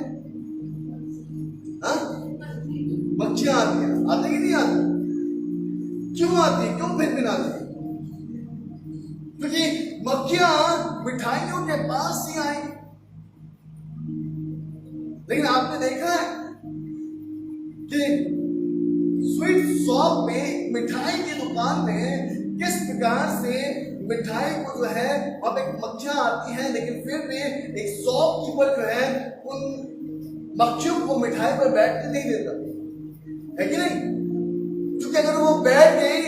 मक्खियां आती हैं, आते कि नहीं आती? क्यों आती है? क्यों भिन आती है? क्योंकि मक्खियां मिठाइयों के पास ही आएंगी। लेकिन आपने देखा है कि स्वीट शॉप में, मिठाई की दुकान में किस प्रकार से मिठाई को जो है अब एक मक्खियां आती हैं, लेकिन फिर भी एक शॉपकीपर जो है उन मक्खियों को मिठाई पर बैठने नहीं देता, है कि नहीं? क्योंकि अगर वो बैठ गई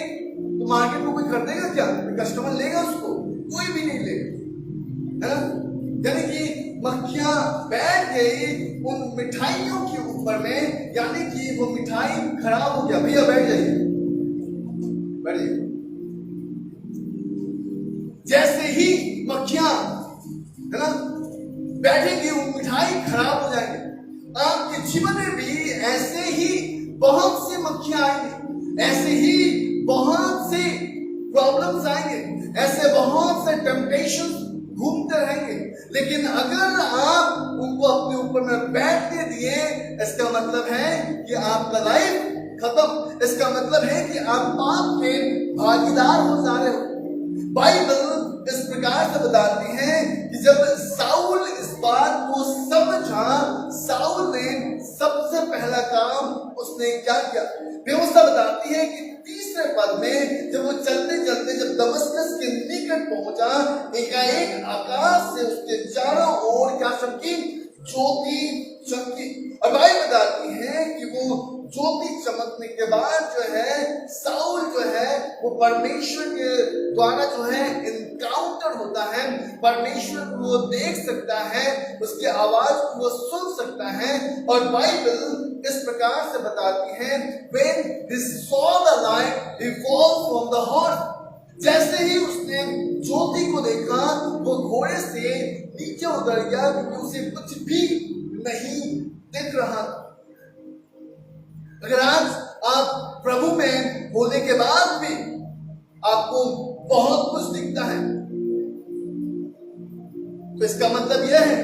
तो मार्केट में कोई खरीदेगा क्या? कस्टमर लेगा उसको? कोई भी नहीं लेगा, है ना? यानी कि मक्खियां बैठ गई उन मिठाइयों के ऊपर में, यानी कि वो मिठाई खराब हो गया। भैया बैठ जाइए, बैठिए। जैसे ही मक्खियां, है ना, बैठेंगी वो मिठाई खराब हो जाएगी। आपके जीवन में भी ऐसे ही बहुत सी मक्खियां आएंगी, ऐसे ही बहुत सी प्रॉब्लम्स आएंगे, ऐसे बहुत से टेम्पटेशन घूमते रहेंगे। लेकिन अगर आप उनको अपने ऊपर में बैठने दिए, इसका मतलब है कि आपका लाइफ खत्म, इसका मतलब है कि आप पाप के भागीदार हो जा रहे हो। बाइबल इस प्रकार से बताती है कि जब साउल इस बात को समझा, साउल ने सबसे पहला काम उसने क्या किया? व्यवस्था बताती है कि तीसरे पद में जब वो चलते चलते जब दमस्कस के निकट पहुंचा, एकाएक आकाश से उसके चारों ओर क्या चमकी? ज्योति चमकी। और बाइबल बताती है कि वो ज्योति चमकने के बाद जो है साउल जो है वो परमेश्वर के द्वारा जो है इनकाउंटर होता है, परमेश्वर को वो देख सकता है, उसकी आवाज को वो सुन सकता है। और बाइबल इस प्रकार से बताती है, when he saw the light he fall from the horse, जैसे ही उसने ज्योति को देखा वो घोड़े से नीचे उतर गया, क्योंकि उसे कुछ भी नहीं दिख रहा। अगर आज आप प्रभु में होने के बाद भी आपको बहुत कुछ दिखता है, तो इसका मतलब यह है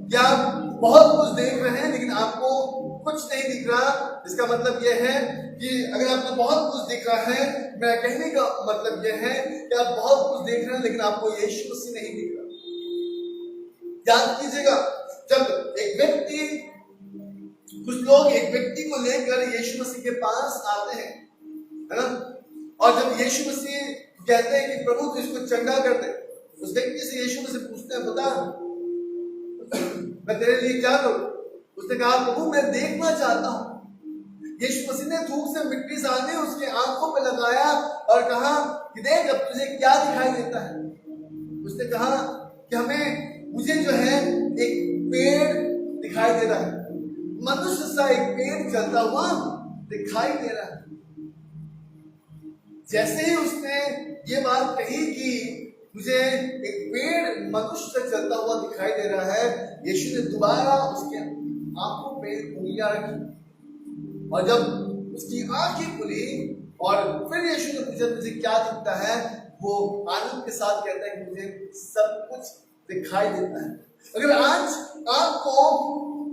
कि आप बहुत कुछ देख रहे हैं लेकिन आपको कुछ नहीं दिख रहा। इसका मतलब यह है कि अगर आपको बहुत कुछ दिख रहा है, मेरा कहने का मतलब यह है कि आप बहुत कुछ देख रहे हैं लेकिन आपको यीशु मसीह नहीं दिख रहा। याद कीजिएगा, जब एक व्यक्ति, कुछ लोग एक व्यक्ति को लेकर यीशु मसीह के पास आते हैं, है ना, और जब यीशु मसीह कहते हैं कि प्रभु तो इसको चंगा कर दे, उस व्यक्ति से यीशु मसीह पूछते हैं, बता मैं तेरे लिए क्या करूं? उसने कहा, प्रभु मैं देखना चाहता हूं। यीशु मसीह ने धूप से मिट्टी सानी उसकी आंखों पे लगाया और कहा कि देख अब तुझे क्या दिखाई देता है। उसने कहा कि मुझे जो है एक पेड़ दिखाई दे रहा है, मनुष्य सा एक पेड़ चलता हुआ दिखाई दे रहा है। जैसे ही उसने ये बात कही कि मुझे एक पेड़ मनुष्य से चलता हुआ दिखाई दे रहा है, यीशु ने दोबारा उसके आंखों पे उंगलियां रखी और जब उसकी आंखें खुली और फिर यीशु ने पूछा तुझे क्या दिखता है, वो आनंद के साथ कहता है कि मुझे सब कुछ दिखाई देता है। अगर आज आपको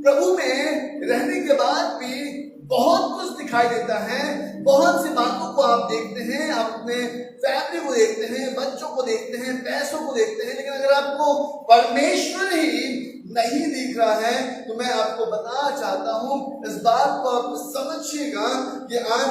प्रभु में रहने के बाद भी बहुत कुछ दिखाई देता है, बहुत सी बातों को आप देखते हैं, आप अपने फैमिली को देखते हैं, बच्चों को देखते हैं, पैसों को देखते हैं, लेकिन अगर आपको परमेश्वर ही नहीं दिख रहा है तो मैं आपको बताना चाहता हूं, इस बात को आप समझिएगा कि आज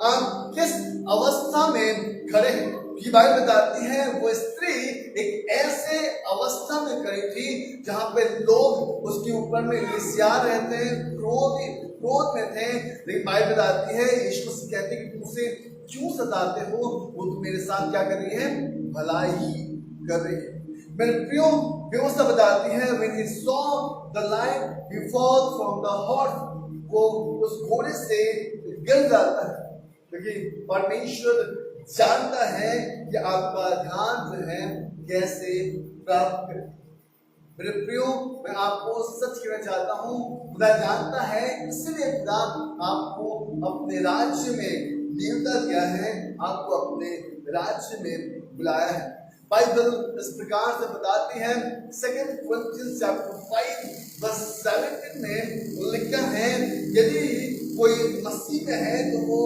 आप किस अवस्था में खड़े हैं। ये बात बताती है वो स्त्री एक ऐसे अवस्था में खड़ी थी जहां पे लोग उसके ऊपर में ईर्ष्या रहते हैं, क्रोध में थे, लेकिन बाइबल बताती है, यीशु मसीह कहते हैं कि तुम उसे क्यों सताते हो, वो तो मेरे साथ क्या कर रही है, भलाई कर रही है। मेरे प्रियो, व्यवस्था बताती है when he saw the light he fall from the horse, वो उस घोड़े से गिर जाता है, क्योंकि परमेश्वर जानता है कि आपका ध्यान जो है कैसे प्राप्त करें। मेरे प्रियो, मैं आपको सच कहना चाहता हूँ, खुदा जानता है, इसलिए खुदा आपको अपने राज्य में नियुक्त किया है, आपको अपने राज्य में बुलाया है। बाइबल इस प्रकार से बताती है, 2 Corinthians chapter 5 verse 17 में लिखा है, यदि कोई मसीह में है तो वो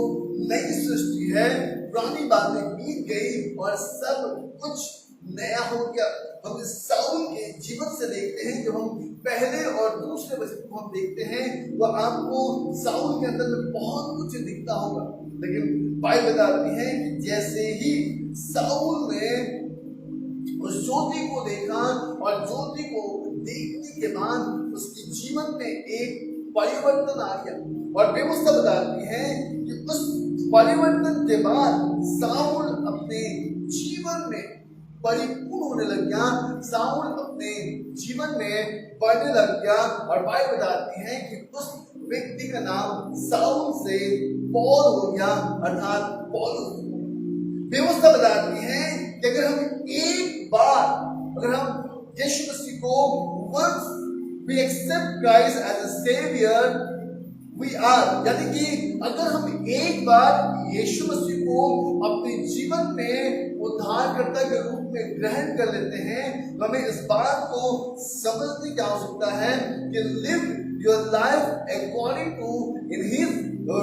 नई सृष्टि है, पुरानी बातें बीत गई और सब कुछ नया हो गया। हम साउल के जीवन से देखते हैं, जब हम पहले और दूसरे वचन को हम देखते हैं वो आपको साउल के अंदर में बहुत कुछ दिखता होगा, लेकिन बाइबल बताती है कि जैसे ही साउल ने उस ज्योति को देखा और ज्योति को देखने के बाद उसके जीवन में एक परिवर्तन आ गया, और व्यवस्था बताती है कि उस परिवर्तन के बाद साउल अपने जीवन में परिपूर्ण होने लग गया, साउल अपने जीवन में बढ़ने लग गया, और बाइबल बताती है कि उस व्यक्ति का नाम साउल से पौल हो गया, अर्थात पौलुस। व्यवस्था बताती है कि अगर हम एक बार, अगर हम यीशु मसीह को once we accept Christ as a savior, we are, यानी कि अगर हम एक बार यीशु मसीह को अपने जीवन में उद्धारकर्ता के रूप में ग्रहण कर लेते हैं, तो हमें इस बात को समझने की आवश्यकता है कि live your life according to in his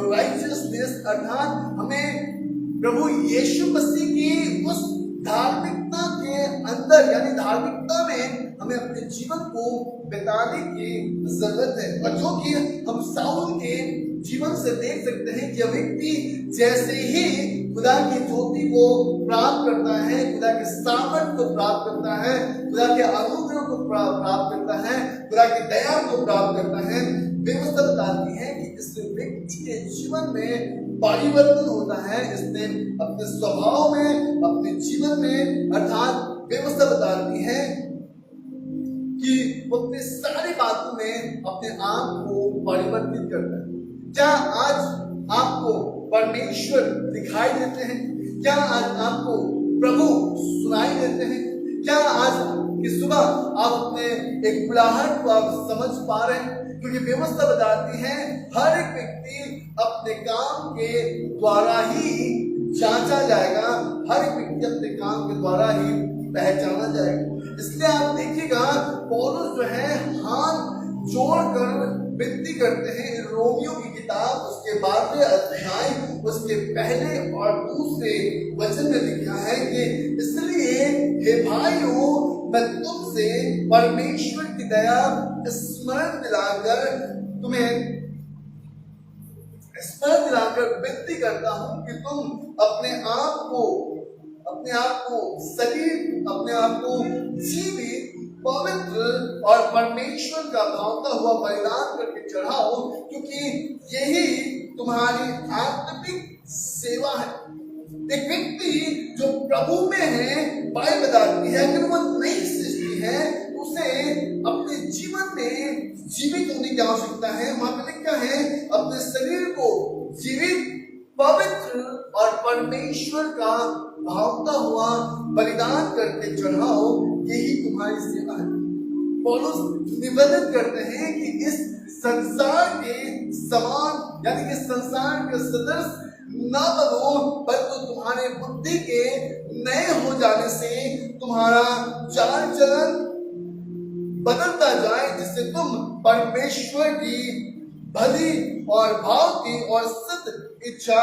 righteousness, अर्थात हमें प्रभु यीशु मसीह की उस धार्मिकता के अंदर, यानी धार्मिकता में हमें अपने जीवन को बिताने की जरूरत है। और जो कि हम साउल के जीवन से देख सकते हैं कि व्यक्ति जैसे ही खुदा की ज्योति को प्राप्त करता है, खुदा के सामर्थ को प्राप्त करता है, खुदा के अनुग्रह को प्राप्त करता है, खुदा की दया को प्राप्त करता है, व्यवस्था बताती है कि इस व्यक्ति के जीवन में परिवर्तन होता है, इसने अपने स्वभाव में, अपने जीवन में, अर्थात व्यवस्था बताती है कि वो अपने सारी बातों में अपने आप को परिवर्तित करता है। क्या आज आपको परमेश्वर दिखाई देते हैं? क्या आज आपको प्रभु सुनाई देते हैं? क्या आज की सुबह आप अपने एक बुलाहट को आप समझ पा रहे हैं? क्योंकि व्यवस्था बताती है हर एक व्यक्ति अपने काम के द्वारा ही जांचा जाएगा, हर एक व्यक्ति अपने काम के द्वारा ही पहचाना जाएगा। इसलिए आप देखिएगा पौलुस जो है हाथ जोड़कर विनती करते हैं। रोमियो की किताब उसके 12वें अध्याय उसके पहले और दूसरे वचन में लिखा है कि इसलिए हे भाइयों, मैं तुमसे परमेश्वर की दया स्मरण दिलाकर विनती करता हूं कि तुम अपने आप को जीवित, पवित्र और परमेश्वर का भावता हुआ बलिदान करके चढ़ाओ, क्योंकि यही तुम्हारी आत्मिक सेवा है। एक व्यक्ति जो प्रभु में है, बाइबल बताती है कि वो नई सृष्टि है, उसे अपने जीवन में जीवित होने की आवश्यकता है। वहां पे लिखा है अपने शरीर को जीवित, पवित्र और परमेश्वर का भावता हुआ बलिदान करके चढ़ाओ, यही तुम्हारी सेवा है। पौलुस निवेदन करते हैं कि इस संसार के समान, यानी कि संसार के सदस्य न बनो, परंतु तुम्हारे बुद्धि के नए हो जाने से तुम्हारा चाल चलन बदलता जाए, जिससे तुम परमेश्वर की भली और भावती और सिद्ध इच्छा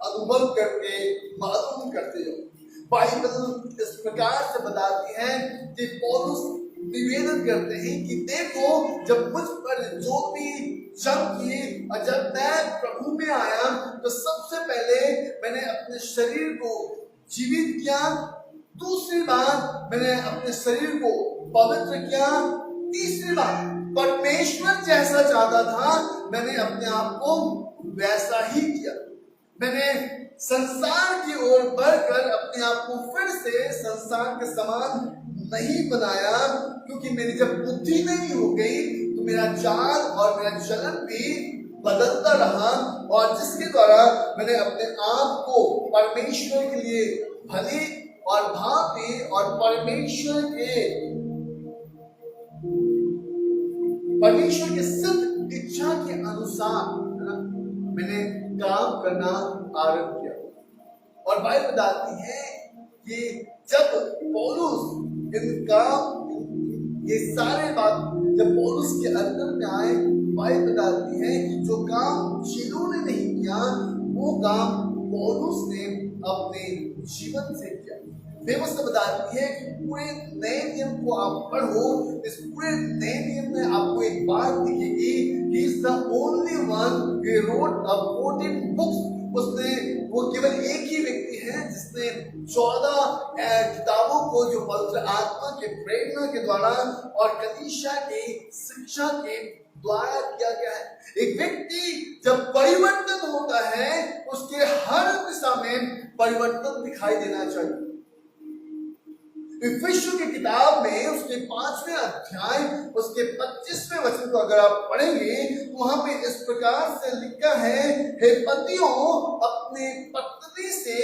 अनुभव करके मालूम करते हो। बाइबल इस प्रकार से बताती है कि पौलुस निवेदन करते हैं कि देखो, जब मुझ पर ज्योति चमकी और जब मैं प्रभु में आया, तो सबसे पहले मैंने अपने शरीर को जीवित किया, दूसरी बात मैंने अपने शरीर को पवित्र किया, तीसरी बात परमेश्वर जैसा चाहता था मैंने अपने आप को वैसा ही किया। मैंने संसार की ओर बढ़कर अपने आप को फिर से संसार के समान नहीं बनाया, क्योंकि मेरी जब बुद्धि नहीं हो गई तो मेरा चाल और मेरा चलन भी बदलता रहा, और जिसके द्वारा मैंने अपने आप को परमेश्वर के लिए भली और भांति और परमेश्वर के सिद्ध इच्छा के अनुसार मैंने काम करना आरंभ किया। और बाइबल बताती है कि जब पौलुस ये सारे बात जब पौलुस के अंदर में आए, बाइबल बताती है कि जो काम चेलों ने नहीं किया, वो काम पौलुस ने अपने जीवन से किया। व्यवस्था बताती है कि पूरे नए नियम को आप पढ़ो, इस पूरे नए नियम में आपको एक बात दिखेगी, he is the only one who wrote 14 books। उसने वो केवल एक ही व्यक्ति है जिसने 14 किताबों को, जो पवित्र आत्मा के प्रेरणा के द्वारा और कलीसिया की शिक्षा के द्वारा किया गया है। एक व्यक्ति जब परिवर्तन होता है, उसके हर दिशा में परिवर्तन दिखाई देना चाहिए। इफिसियों की किताब में उसके 5वें अध्याय उसके 25वें वचन को अगर आप पढ़ेंगे, तो वहां पे इस प्रकार से लिखा है, हे पतियों, अपने पत्नी से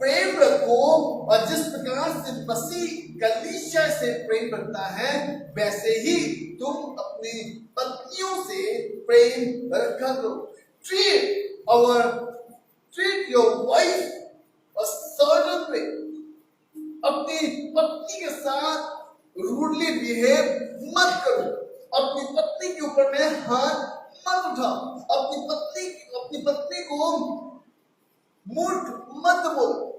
प्रेम रखो, और जिस प्रकार से मसीह कलीसिया से प्रेम रखता है, वैसे ही तुम अपनी पत्नियों से प्रेम रखा करो। Treat your wife a certain way। अपनी पत्नी के साथ रूडली बिहेव मत करो, अपनी पत्नी के ऊपर में हाथ मत उठाओ, अपनी पत्नी को मूर्ख मत बोलो।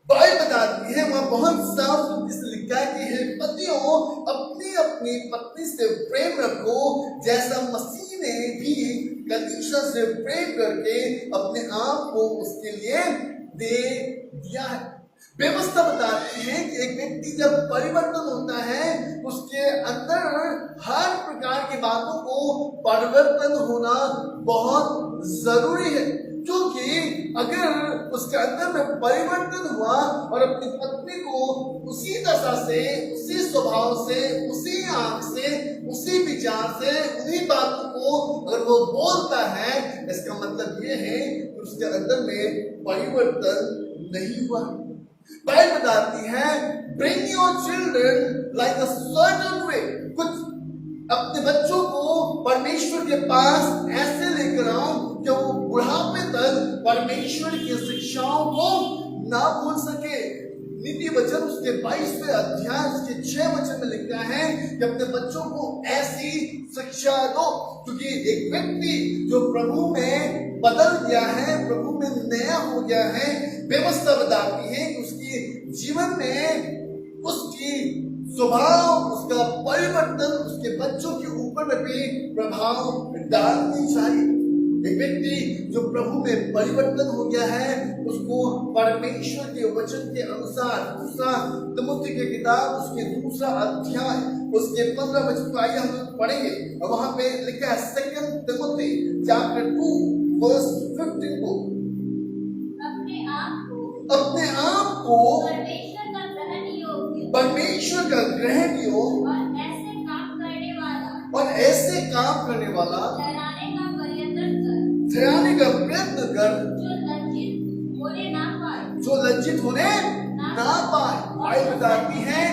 बाइबल बताती है, वहां बहुत साफ से लिखा है कि हे पतियों, अपनी पत्नी से प्रेम रखो, जैसा मसीह ने भी कलीसिया से प्रेम करके अपने आप को उसके लिए दे दिया है। व्यवस्था बताती है कि एक व्यक्ति जब परिवर्तन होता है, उसके अंदर हर प्रकार की बातों को परिवर्तन होना बहुत जरूरी है। क्योंकि अगर उसके अंदर में परिवर्तन हुआ और अपनी पत्नी को उसी दशा से, उसी स्वभाव से, उसी आंख से, उसी विचार से, उन्हीं बातों को अगर वो बोलता है, इसका मतलब ये है कि उसके अंदर में परिवर्तन नहीं हुआ। बाइबल बताती है bring your children like a certain way, कुछ अपने बच्चों को परमेश्वर के पास ऐसे लेकर आओ कि वो बुढ़ापे तक परमेश्वर की शिक्षाओं को ना भूल सके। नीति वचन उसके 22वें अध्याय उसके 6 वचन में लिखा है कि अपने बच्चों को ऐसी शिक्षा दो, क्योंकि एक व्यक्ति जो प्रभु में बदल गया है, प्रभु में नया हो गया है, व्यवस्था बताती है कि उसकी जीवन में उसकी स्वभाव, उसका परिवर्तन उसके बच्चों के ऊपर में भी प्रभाव डालनी चाहिए। एक व्यक्ति जो प्रभु में परिवर्तन हो गया है, उसको परमेश्वर के वचन के अनुसार, दूसरा तिमुथी की किताब उसके 2 अध्याय उसके 15 वचन को आइए हम पढ़ेंगे, और वहां पे लिखा है 2 तिमुथी चैप्टर 2 वर्स 15 को, अपने आप को परमेश्वर का ग्रहण योग और ऐसे काम करने वाला ठहराने का प्रयत्न कर जो लज्जित होने ना पाए। बाइबल बताती है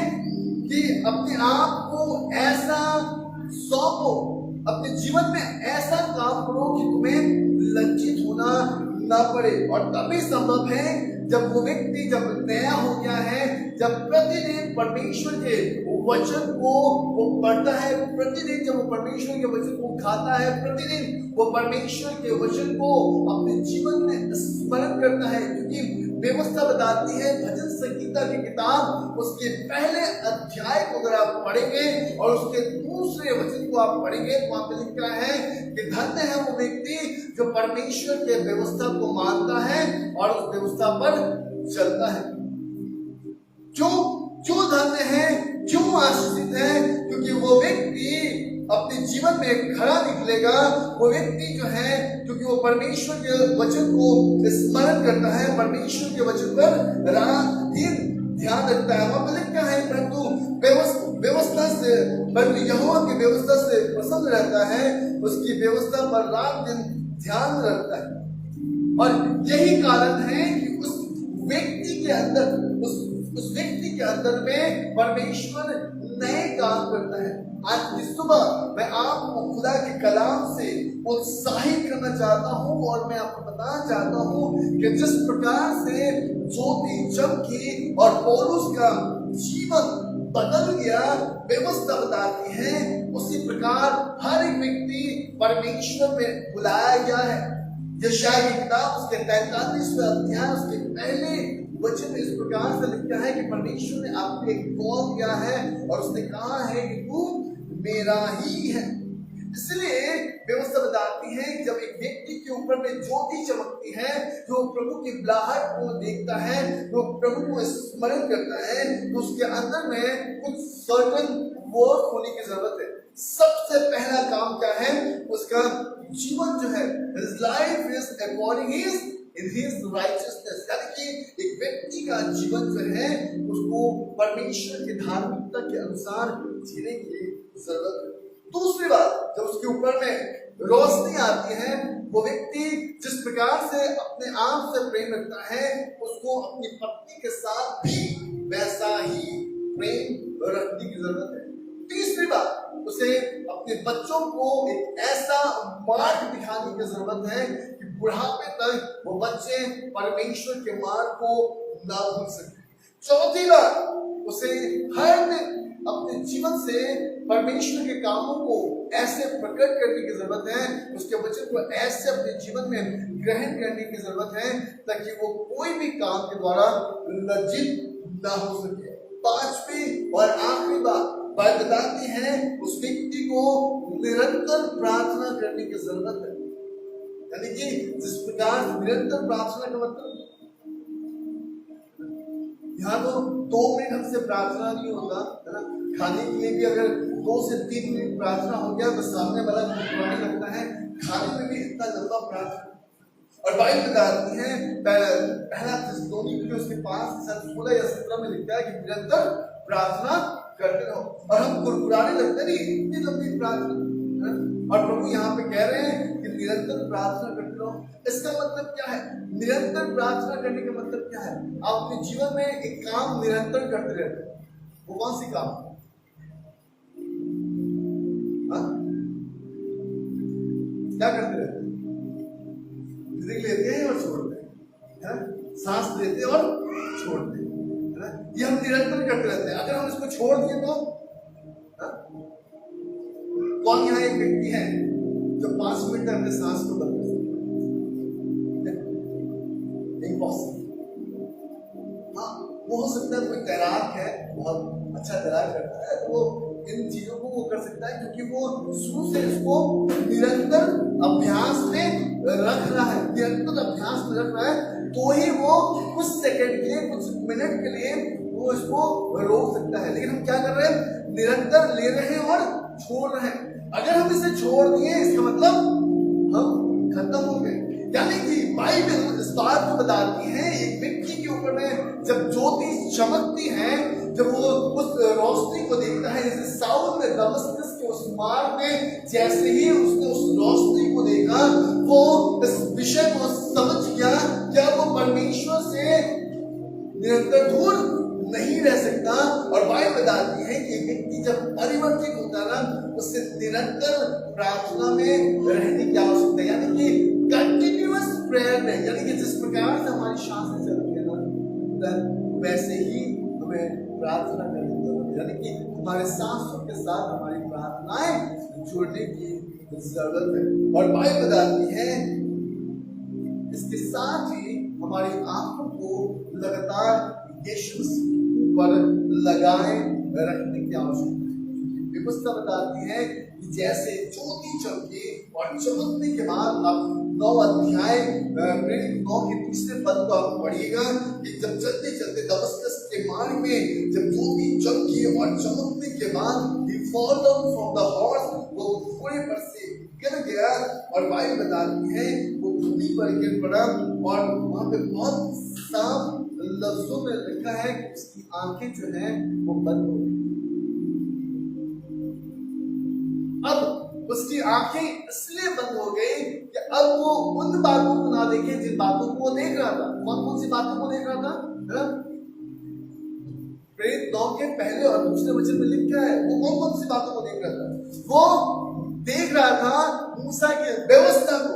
कि अपने आप को ऐसा सौंपो, अपने जीवन में ऐसा काम करो कि तुम्हें लज्जित होना ना पड़े। और तभी संभव है जब वो व्यक्ति जब नया हो गया है, जब प्रतिदिन परमेश्वर के वचन को वो पढ़ता है, प्रतिदिन जब वो परमेश्वर के वचन को खाता है, प्रतिदिन वो परमेश्वर के वचन को अपने जीवन में स्मरण करता है। क्योंकि व्यवस्था बताती है, भजन संगीता की किताब उसके पहले अध्याय को अगर आप पढ़ेंगे और उसके दूसरे वचन को आप पढ़ेंगे तो वहां पे लिख रहा है कि धन्य है वो व्यक्ति जो परमेश्वर के व्यवस्था को मानता है और उस व्यवस्था पर चलता है। क्यों धन्य है, क्यों आशीषित है? क्योंकि वो व्यक्ति अपने जीवन में खड़ा निकलेगा। वो व्यक्ति जो है, क्योंकि वो परमेश्वर के वचन को स्मरण करता है, परमेश्वर के वचन पर रात दिन ध्यान रखता है। वहां पर लिखा है परंतु व्यवस्था से, परंतु यहोवा की व्यवस्था से प्रसन्न रहता है, उसकी व्यवस्था पर रात दिन ध्यान रखता है। और यही कारण है कि उस व्यक्ति के अंदर, उस व्यक्ति के अंदर में परमेश्वर नए काम करता है। आज की सुबह मैं आपको खुदा के कलाम से उत्साहित करना चाहता हूं और मैं आपको बताना चाहता हूं कि जिस प्रकार से ज्योति चमकी और पौलुस का जीवन बदल गया, व्यवस्था बताती है, उसी प्रकार हर एक व्यक्ति परमेश्वर में बुलाया गया है। यशायाह की किताब उसके 43वें अध्याय उसके पहले वचन में इस प्रकार से लिखा है कि परमेश्वर ने आपको एक कॉल किया है और उसने कहा है कि तू मेरा ही है। इसलिए व्यवस्था बताती है कि जब एक व्यक्ति के ऊपर में ज्योति चमकती है, जो प्रभु की बुलाहट को देखता है, जो प्रभु को स्मरण करता है, तो उसके अंदर में कुछ सर्टन वर्क होने की जरूरत है। सबसे पहला काम क्या है? उसका जीवन जो है, his life is according in his righteousness, यानी कि एक व्यक्ति का जीवन जो है उसको परमेश्वर की धार्मिकता के अनुसार जीने की जरूरत है। दूसरी बात, जब उसके ऊपर में रोशनी आती है, वो व्यक्ति जिस प्रकार से अपने आप से प्रेम रखता है, उसको अपनी पत्नी के साथ भी वैसा ही प्रेम रखने की जरूरत है। तीसरी बात, उसे अपने बच्चों को एक ऐसा मार्ग दिखाने की जरूरत है कि बुढ़ापे तक वो बच्चे परमेश्वर के मार्ग को ना भूल सके। चौथी बात, उसे हर दिन अपने जीवन से परमेश्वर के कामों को ऐसे प्रकट करने की जरूरत है, उसके वचन को ऐसे अपने जीवन में ग्रहण करने की जरूरत है ताकि वो कोई भी काम के द्वारा लज्जित ना हो सके। पांचवी और आखिरी बात, बाइबल बताती है उस व्यक्ति को निरंतर प्रार्थना करने की जरूरत है। यानी कि जिस प्रकार निरंतर प्रार्थना का मतलब, यहाँ तो 2 मिनट हमसे प्रार्थना नहीं होता है ना। खाने के लिए भी अगर 2 से 3 मिनट प्रार्थना हो गया तो सामने वाला बुराई लगता है, खाने में भी इतना लंबा प्रार्थना। और बाइबल बताती है पहला थिस्सलुनीकियों उसके 5:16 या 17 में लिखा है कि निरंतर प्रार्थना करते रहो। और हम कुरकुराने लगते नहीं इतनी लंबी प्रार्थना, और प्रभु यहाँ पे कह रहे हैं कि निरंतर प्रार्थना करते रहो। इसका मतलब क्या है? निरंतर प्रार्थना करने का मतलब क्या है? आप अपने जीवन में एक काम निरंतर करते रहते हैं। वो कौन सी काम? क्या करते रहते हैं? जिंदगी लेते हैं और छोड़ते हैं, सांस लेते हैं और छोड़ते हैं, है ना? ये हम निरंतर करते रहते हैं। अगर हम इसको छोड़ दिए तो कौन यहाँ एक व्यक्ति है जो 5 मिनट में अपने सांस को बंद कर सकता है? इम्पॉसिबल। हाँ, वो हो सकता है कोई तैराक है, बहुत अच्छा तैराक करता है, तो वो इन चीजों को वो कर सकता है क्योंकि वो शुरू से इसको निरंतर अभ्यास में रख रहा है, निरंतर अभ्यास में रख रहा है, तो ही वो कुछ सेकंड के लिए, कुछ मिनट के लिए वो इसको रोक सकता है। लेकिन हम क्या कर रहे हैं? निरंतर ले रहे हैं और छोड़ रहे हैं। अगर हम इसे छोड़ दिए इसका मतलब हम खत्म हो गए। यानी कि बाइबल इस बात को बताती है, एक व्यक्ति के ऊपर में जब ज्योति चमकती है, जब वो उस रोशनी को देखता है, जैसे साउल ने दमिश्क के उस मार्ग में जैसे ही उसने उस रोशनी को देखा, वो इस विषय को समझ गया क्या वो परमेश्वर से निरंतर दूर नहीं रह सकता। और बाइबल बताती है कि व्यक्ति जब परिवर्तित होता है ना, उससे निरंतर प्रार्थना में रहने की आवश्यकता है। यानी कि कंटिन्यूअस प्रेयर में, यानी कि जिस प्रकार से हमारी सांसें चलती है ना, वैसे ही हमें प्रार्थना करने की जरूरत है। यानी कि हमारे सांसों के साथ हमारी प्रार्थनाएं जोड़ने की जरूरत है। और बाइबल बताती है इसके साथ ही हमारी आंखों को लगातार यीशु पर लगाए रखने की आवश्यकता है। व्यवस्था बताती है कि जैसे ज्योति चमकी और चमकने के बाद आप 9 अध्याय 9 के तीसरे पद को आप पढ़िएगा कि जब चलते चलते दमिश्क के मार्ग में जब ज्योति चमकी और चमकने के बाद he fall down from the horse, वो घोड़े पर से गिर गया। और बाइबल बताती है वो भूमि पर गिर पड़ा, और वहां पे बहुत साफ लफ्जों में लिखा है कि उसकी आंखें जो है वो बंद हो गई। अब उसकी आंखें इसलिए बंद हो गई कि अब वो उन बातों को ना देखे जिन बातों को वो देख रहा था। कौन कौन सी बातों को देख रहा था? प्रेरित 9 के पहले और दूसरे वचन में लिखा है वो कौन कौन सी बातों को देख रहा था? वो देख रहा था मूसा की व्यवस्था को,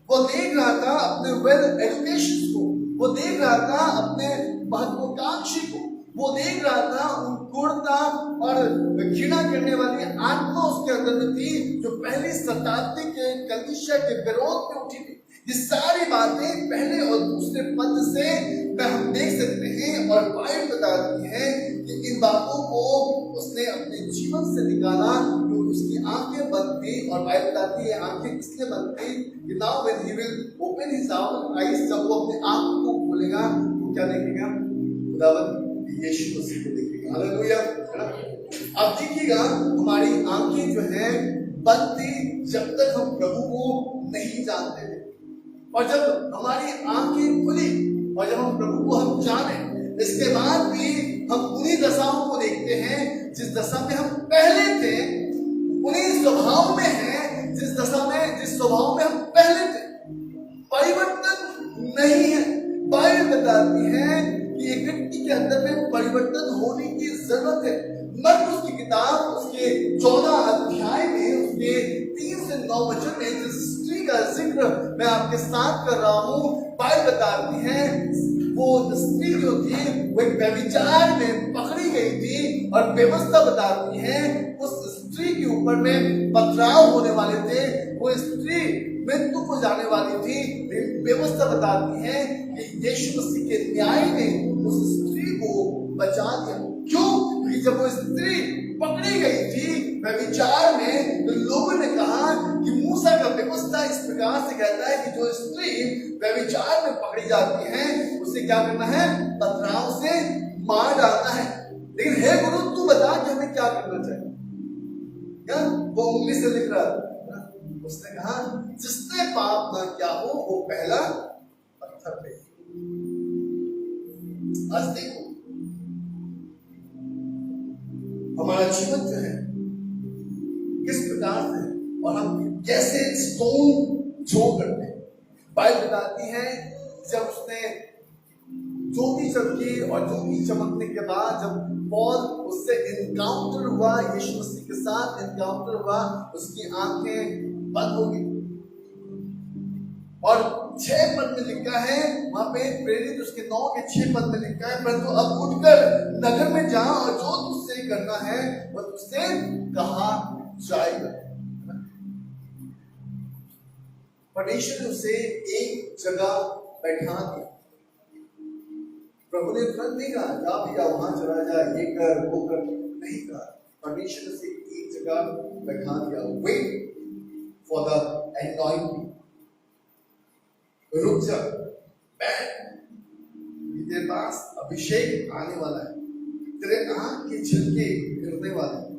वो देख रहा था अपने वेल एजुकेशन को, वो देख रहा था अपने महत्वाकांक्षी को, वो देख रहा था उन क्रूरता और घृणा करने वाली आत्मा उसके अंदर में थी जो पहली शताब्दी के कलीसिया के विरोध में उठी थी। ये सारी बातें पहले और दूसरे पद से हम देख सकते हैं। और बाइबल बताती है कि इन बातों को उसने अपने जीवन से निकाला क्योंकि उसकी आंखें बंद थी। और बाइबल बताती है आंखें इसलिए बंद थी कि now when he will open his eyes, जब वो अपने आंखों को खोलेगा वो क्या देखेगा? खुदावंद यीशु मसीह को देखेगा। हालेलुया। अब देखिएगा हमारी आंखें जो है बंद थी जब तक हम प्रभु को नहीं जानते थे, और जब हमारी आंखें खुली और जब हम प्रभु को हम जाने, इसके बाद भी हम उन्हीं दशाओं को देखते हैं जिस दशा में हम पहले थे, उन्हीं स्वभाव में हैं जिस स्वभाव में हम पहले थे। परिवर्तन नहीं है। बाइबल बताती है कि एक व्यक्ति के अंदर में परिवर्तन होने की जरूरत है। मरकुस की किताब उसके 14 अध्याय में उसके 3 से 9 वचन में जिस स्त्री का जिक्र मैं आपके साथ कर रहा हूँ, बाइबल बताती है वो स्त्री जो थी वो एक व्यभिचार में पकड़ी गई थी। और व्यवस्था बताती है उस स्त्री के ऊपर में पथराव होने वाले थे, वो स्त्री मृत्यु को जाने वाली थी। व्यवस्था बताती है कि यीशु मसीह के न्याय ने उस स्त्री को बचा दिया। क्यों? क्योंकि जब वो स्त्री पकड़ी गई थी व्यभिचार में, तो लोगों ने कहा कि मूसा का व्यवस्था इस प्रकार से कहता है कि जो स्त्री व्यभिचार में पकड़ी जाती है उसे क्या करना है? पथराव से मार डालना है। लेकिन हे गुरु तू बता कि हमें क्या करना चाहिए? क्या वो उंगली से लिख रहा था? उसने कहा जिसने पाप ना किया हो वो पहला पत्थर पे। आज देखो हमारा जीवन जो है किस प्रकार से और हम कैसे स्टोन थ्रो करते हैं। बाइबल बताती है जब उसने ज्योति चमकी और ज्योति चमकने के बाद जब पॉल उससे इनकाउंटर हुआ, यीशु मसीह के साथ इनकाउंटर हुआ, उसकी आंखें बंद हो गई और 6 पद में लिखा है वहां पे प्रेरित उसके 9 के 6 पद में लिखा है, परंतु अब उठकर नगर में जा और जो तुझसे करना है वह तुझसे कहा जाएगा। परमेश्वर ने उसे एक जगह बैठा दिया। प्रभु ने तुरंत नहीं कहा जा भैया वहां चला जा, ये कर वो कर, नहीं कहा। परमेश्वर ने उसे एक जगह बैठा दिया। वेट फॉर द अनॉइंटिंग, रुक जा, बैठ, तेरे पास अभिषेक आने वाला है, तेरे आंख के छिलके गिरने वाले हैं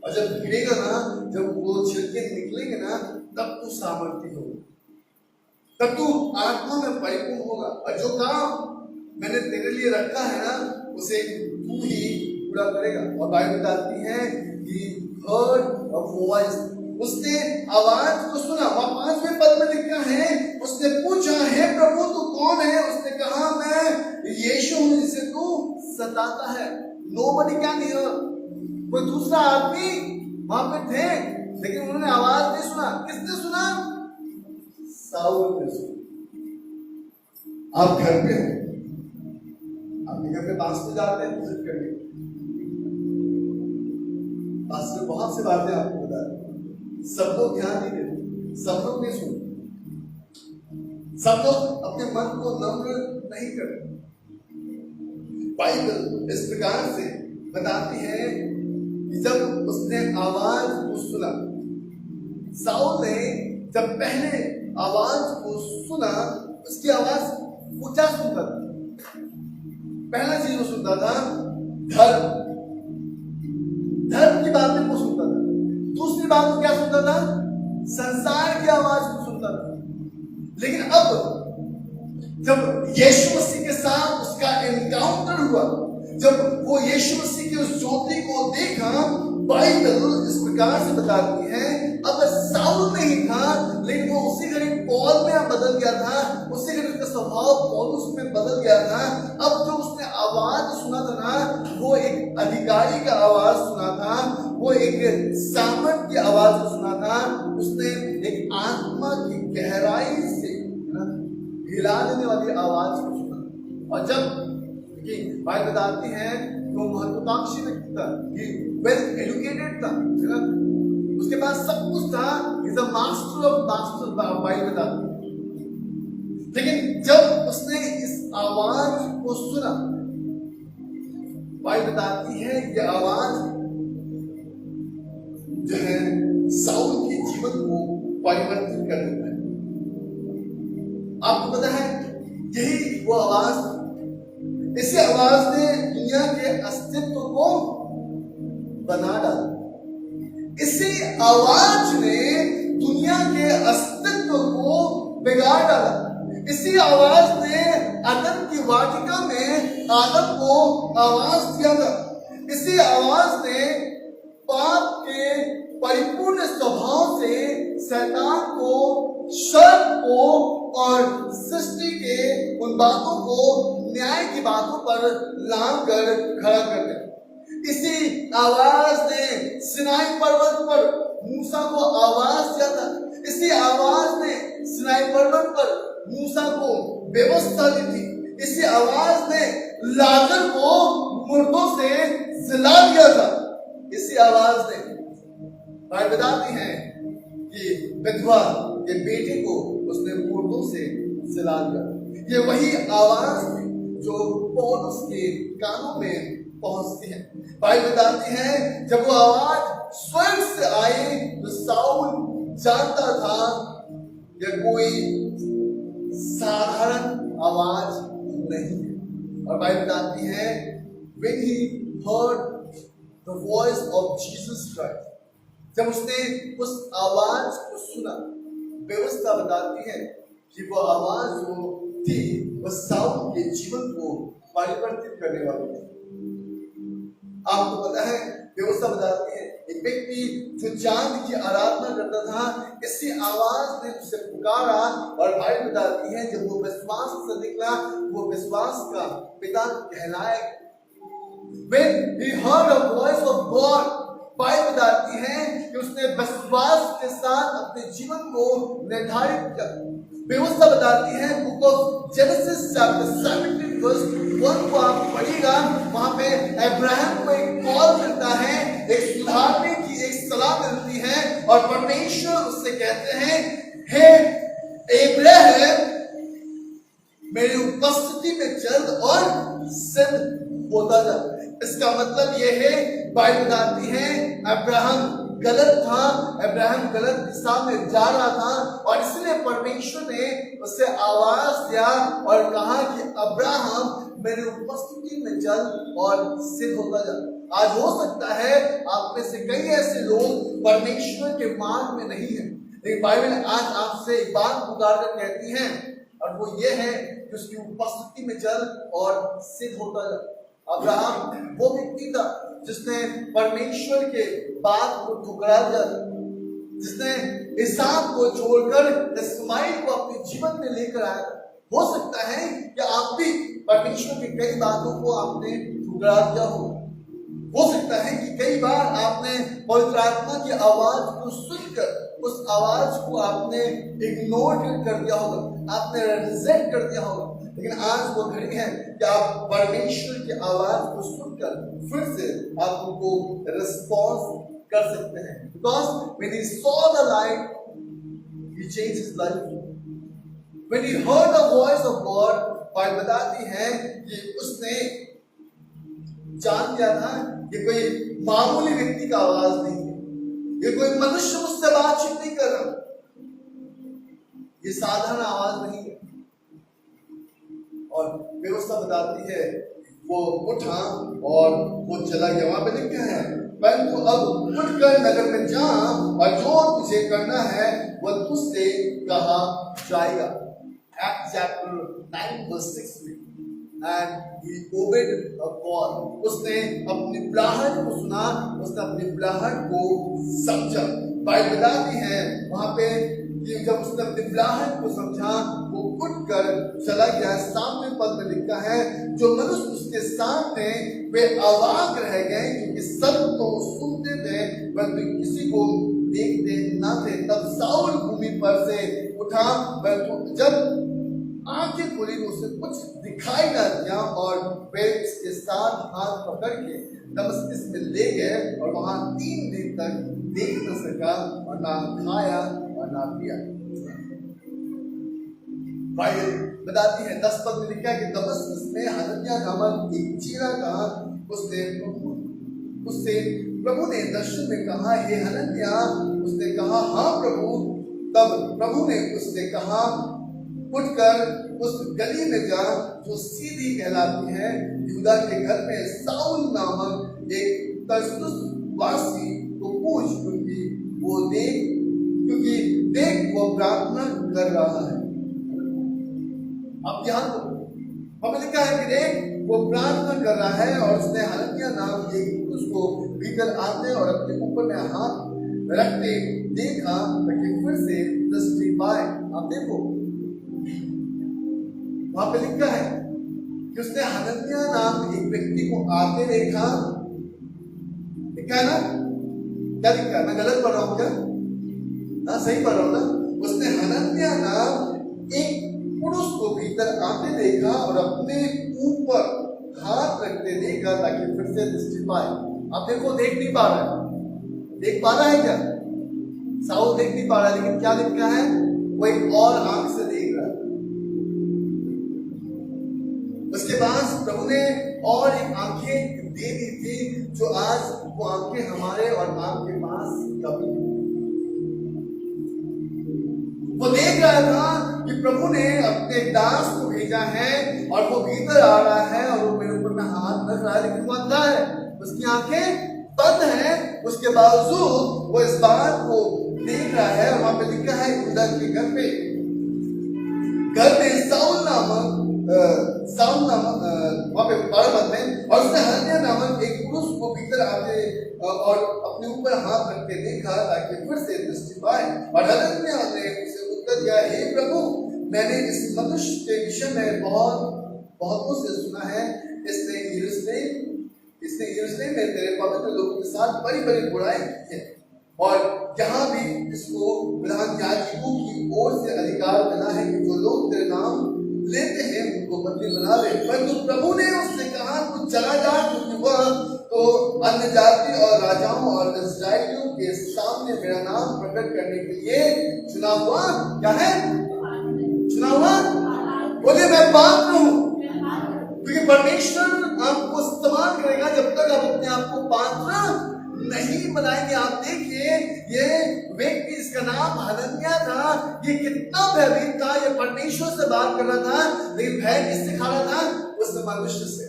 और जब गिरेगा ना, जब वो छिलके निकलेंगे ना, तब तू सामर्थ्य होगा, तब तू आत्मा में परिपूर्ण होगा और जो काम मैंने तेरे लिए रखा है ना उसे तू ही पूरा करेगा। और बाइबल बताती है कि heard a voice, उसने आवाज को सुना। वहां 5वें पद में लिखा है उसने पूछा हे प्रभु तू कौन है? उसने कहा मैं यीशु हूं जिसे तू सताता है। Nobody can hear, कोई दूसरा आदमी वहां पे थे लेकिन उन्होंने आवाज नहीं सुना। किसने सुना? साउल ने सुना। आप घर पे हो, आपके घर पे पास्टर जाते हैं विजिट करने, पास्टर बहुत सी बातें आपको बता रहे, सब लोग ध्यान नहीं देते, सब लोग नहीं सुनते, सब लोग अपने मन को नम्र नहीं करते। बाइबल इस प्रकार से बताती है कि जब उसने आवाज को सुना, साउल ने जब पहले आवाज को सुना, उसकी आवाज वो क्या सुनता था? पहला चीज वो सुनता था धर्म, धर्म की बातें वो सुनता था। दूसरी बात वो क्या सुनता था? संसार की आवाज को सुनता था। लेकिन अब जब यीशु मसीह के साथ उसका एनकाउंटर हुआ, जब वो यीशु मसीह की उस ज्योति को देखा, बाइबल इस प्रकार से बताती है अब साउल नहीं था लेकिन वो उसी घड़ी पौल में बदल गया था, उसी घड़ी उसका स्वभाव पौलुस में बदल गया था। अब जो उसने आवाज सुना था ना, वो एक अधिकारी का आवाज सुना था, वो एक सामर्थ की आवाज सुना था। उसने एक आत्मा की गहराई से हिला देने वाली आवाज को सुना। और जब बाइबल बताती है वो महत्वाकांक्षी व्यक्ति था, वेल एजुकेटेड था, है ना, उसके पास सब कुछ था, is a master of master, Bible बताती है। लेकिन जब उसने इस आवाज को सुना, बाइबल बताती है कि आवाज जो है साउल के जीवन को परिवर्तित कर देता है। आपको पता है यही वो आवाज, इसी आवाज ने दुनिया के अस्तित्व को बना डाला। इसी आवाज ने दुनिया के अस्तित्व को बिगाड़ डाला। इसी आवाज ने आदम की वाटिका में आदम को आवाज दिया था। इसी आवाज ने पाप के परिपूर्ण स्वभाव से शैतान को, शर को और सृष्टि के उन बातों को न्याय की बातों पर लांग कर खड़ा कर दिया। इसी आवाज ने सिनाई पर्वत पर मूसा को आवाज दिया था। इसी आवाज ने सिनाई पर्वत पर मूसा को व्यवस्था दी थी। इसी आवाज ने लाजर को मुर्दों से जिला दिया था। इसी आवाज ने बाइबल बताती है कि विधवा के बेटे को उसने मुर्दों से जिला दिया। ये वही आवाज थी जो पौलुस के कानों में पहुंचती है। बाइबल बताती है जब वो आवाज स्वर्ग से आई तो साउल जानता था यह कोई साधारण आवाज नहीं है। और बाइबल बताती है when he heard the voice of Jesus Christ, जब उसने उस आवाज को सुना, व्यवस्था बताती है कि वो आवाज वो थी वह साउल के जीवन को परिवर्तित करने वाली थी। आपको पता है व्यवस्था बताती है एक व्यक्ति जो चांद की आराधना करता था, इसी आवाज ने उसे पुकारा और बाइबल बताती है जब वो विश्वास से निकला वो विश्वास का पिता कहलाए। When he heard a voice of God, Bible बताती है कि उसने विश्वास के साथ अपने जीवन को निर्धारित किया। व्यवस्था बताती है book of Genesis chapter 17 verse 1 को आप पढ़िएगा, वहां पे अब्राहम को एक कॉल मिलता है, एक सुधारने की एक सलाह मिलती है और परमेश्वर उससे कहते हैं हे अब्राहम मेरी उपस्थिति में चल और सिद्ध होता जा। इसका मतलब यह है बाइबल बताती है अब्राहम गलत था, अब्राहम गलत दिशा में जा रहा था और इसलिए परमेश्वर ने उसे आवाज दिया और कहा कि अब्राहम मेरी उपस्थिति में चल और सिद्ध होता जा। आज हो सकता है आप में से कई ऐसे लोग परमेश्वर के मार्ग में नहीं है, लेकिन बाइबल आज आपसे एक बात पुकार कर कहती है और वो ये है कि उसकी उपस्थिति में चल और सिद्ध होता जा। अब्राहम वो व्यक्ति था जिसने परमेश्वर के बात को ठुकरा दिया, जिसने इसहाक को छोड़कर इस्माइल को अपने जीवन में लेकर आया। हो सकता है कि आप भी परमेश्वर की कई बातों को आपने ठुकरा दिया हो सकता है कि कई बार आपने पवित्र आत्मा की आवाज को सुनकर उस आवाज को आपने इग्नोर कर दिया होगा, आपने रिजेक्ट कर दिया होगा, लेकिन आज वो घड़ी है कि आप परमेश्वर की आवाज को सुनकर फिर से आप उनको रिस्पॉन्स कर सकते हैं। Because when he saw the light, he changed his life. When he heard the voice of God, Bible बताती है कि उसने जान लिया था ये कोई मामूली व्यक्ति का आवाज नहीं है, ये कोई मनुष्य मुझसे बातचीत नहीं कर रहा, ये साधारण आवाज नहीं है। और व्यवस्था बताती है वो उठा और वो चला गया। वहां पे लिखा है परंतु अब उठकर नगर में जा और जो तुझे करना है वह तुझसे कहा जाएगा। Acts chapter 9 verse 6 में and he obeyed a call, उसने अपनी बुलाहट को सुना, उसने अपनी बुलाहट को समझा। बाइबल बताती है वहां पे कि जब उसने अपनी बुलाहट को समझा वो उठकर चला गया। सामने पद में लिखा है जो मनुष्य उसके सामने वे अवाक रह गए क्योंकि सब तो सुनते थे परंतु किसी को देखते ना थे। तब साउल भूमि पर से उठा परंतु जब आंखें खुली तो उसे कुछ दिखाई न दिया और वे उसके साथ हाथ पकड़ के दमिश्क में ले गए और वहां 3 दिन तक देख न सका और ना खाया और ना पिया। बाइबल बताती है 10 पद में लिखा कि दमिश्क में हनन्याह नामक एक चेला का उससे प्रभु ने दर्शन में कहा हे हनन्याह। उसने कहा हाँ प्रभु। तब प्रभु ने उससे कहा उठकर उस गली में जा जो सीधी कहलाती है, यहूदा के घर में साउल नामक एक तरसुस वासी को पूछ क्योंकि देख वो प्रार्थना कर रहा है। अब ध्यान दो हमें लिखा है कि देख वो प्रार्थना कर रहा है और उसने हनन्याह नाम एक उसको भीतर आते और अपने ऊपर में हाथ रखते देखा ताकि फिर से दृष्टि पाए। आप देखो वहां पे लिखा है कि उसने हनन्याह नाम एक व्यक्ति को आते देखा। लिखा है ना, क्या लिखा है? मैं गलत पढ़ रहा हूं क्या? हाँ सही पढ़ रहा हूं ना। उसने हनन्याह नाम एक पुरुष को भीतर आते देखा और अपने ऊपर हाथ रखते देखा ताकि फिर से दृष्टि पाए। आप देखो देख नहीं पा रहा है, देख पा रहा है क्या? साउल देख नहीं पा रहा है, लेकिन क्या लिखा है वो एक और आंख से देख रहा है। उसके बाद प्रभु ने और एक आंखें दे दी थी जो आज वो आंखें हमारे और आपके पास कभी वो देख रहा था कि प्रभु ने अपने दास को भेजा है और वो भीतर आ रहा है और वो मेरे ऊपर में हाथ रख रहा है, लेकिन वो अंधा है, उसकी आंखें बंद हैं। उसके बावजूद वो इस बात को देख रहा है और वहां पे लिखा है यहूदा के घर पे घर में साउल नामक वहां पे 12 मत में, और उसने हनन्याह नामक एक पुरुष को भीतर आते और अपने ऊपर हाथ रख के देखा ताकि फिर से दृष्टि पाए। और हनन्याह ने उसे उत्तर दिया, हे प्रभु, मैंने इस मनुष्य के विषय में बहुतों से सुना है। इसने यरूशलेम में तेरे पवित्र लोगों के साथ बड़ी बड़ी बुराई की है, और यहाँ भी इसको प्रधान याजकों की ओर से अधिकार मिला है कि जो लोग तेरे नाम लेते हैं उनको बंदी बना ले। परंतु प्रभु ने उससे कहा, तू चला जा, क्योंकि वह तो अन्य जाति और राजाओं और इस्राएलियों के सामने मेरा नाम प्रकट करने के लिए चुना हुआ क्या है? चुना हुआ। बोले मैं पात्र हूँ, क्योंकि परमेश्वर आपको इस्तेमाल करेगा जब तक आप अपने आप को पात्र नहीं बनाएंगे। आप देखिए, ये व्यक्ति, इसका नाम हनन्याह था, ये कितना भयभीत था। ये परमेश्वर से बात कर रहा था, लेकिन भय किससे खा रहा था? उस मनुष्य से,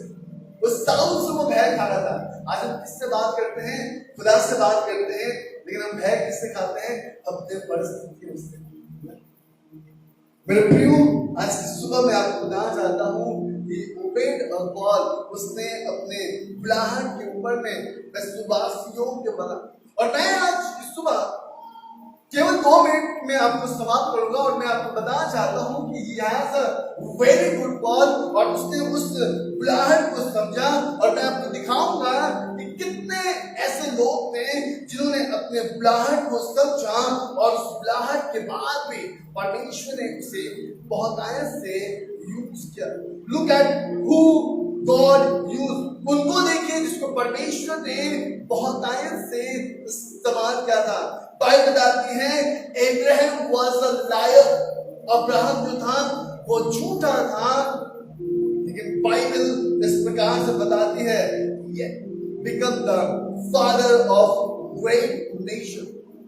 उस साउल से वो भय खा रहा था। आज हम किससे बात करते हैं? खुदा से बात करते हैं, लेकिन हम भय किससे खाते हैं? अपने परिस्थितियों से। मेरे प्रियो, आज की सुबह मैं आपको बताना चाहता हूँ कि ओबेद और पॉल, उसने अपने बुलाहट के ऊपर में विश्वास योग्य बना। और मैं आज की सुबह केवल 2 मिनट में आपको समाप्त करूंगा, और मैं आपको बताना चाहता हूं कि he has a very good call, और उसने उस बुलाहट को समझा। और मैं आपको दिखाऊंगा कि कितने ऐसे लोग थे जिन्होंने अपने बुलाहट को समझा, और उस बुलाहट के बाद भी परमेश्वर ने उसे बहुतायत से यूज किया। Look at who God used. उनको देखिए जिसको परमेश्वर ने बहुतायत से इस्तेमाल किया था। बाइबल बताती है Abraham was a liar. Abraham जो था वो झूठा था, लेकिन बाइबल इस प्रकार से बताती है become the father of great nation.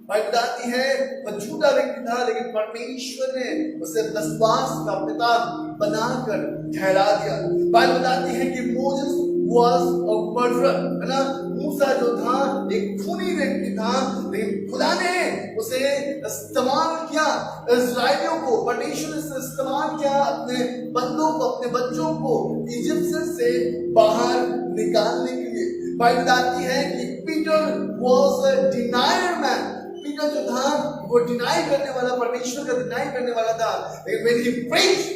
Bible बताती है वह झूठा व्यक्ति था, लेकिन परमेश्वर ने उसे विश्वास का पिता बनाकर ठहरा दिया। बाइबल बताती है कि मोसेस was a murderer, है ना? मूसा जो था एक खूनी व्यक्ति था, लेकिन खुदा ने उसे इस्तेमाल किया। इस्राएलियों को परमेश्वर ने इस्तेमाल किया, अपने बंदों को, अपने बच्चों को इजिप्ट से बाहर निकालने के लिए। बाइबल बताती है कि Peter was a denier man. Peter जो था वो डिनाई करने वाला, परमेश्वर का डिनाई करने वाला था, लेकिन when he preached,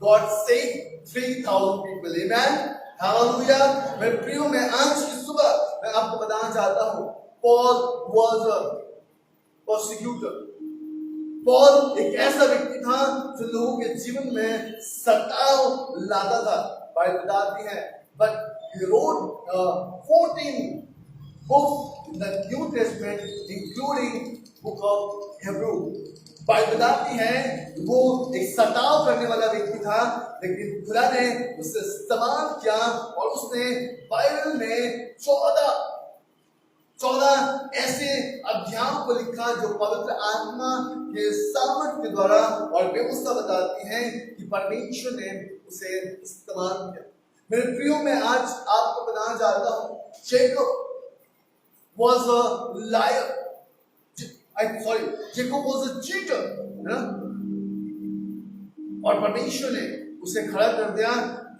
God saved 3,000 people. Amen. Hallelujah. मेरे प्रियो, मैं आज की सुबह मैं आपको बताना चाहता हूँ, Paul was a persecutor. Paul एक ऐसा व्यक्ति था जो लोगों के जीवन में सताव लाता था। बाइबल बताती है but he wrote 14 books in the New Testament, including book of Hebrew. Bible बताती है वो एक सताव करने वाला व्यक्ति था, लेकिन खुदा ने उसे इस्तेमाल किया, और उसने बाइबल में 14 ऐसे अध्यायों को लिखा जो पवित्र आत्मा के सामर्थ के द्वारा, और व्यवस्था बताती है कि परमेश्वर ने उसे इस्तेमाल किया। मेरे प्रियो, मैं आज आपको बताना चाहता हूँ, Jacob was a liar. Jacob was a cheater, है ना? और परमेश्वर ने उसे खड़ा कर दिया,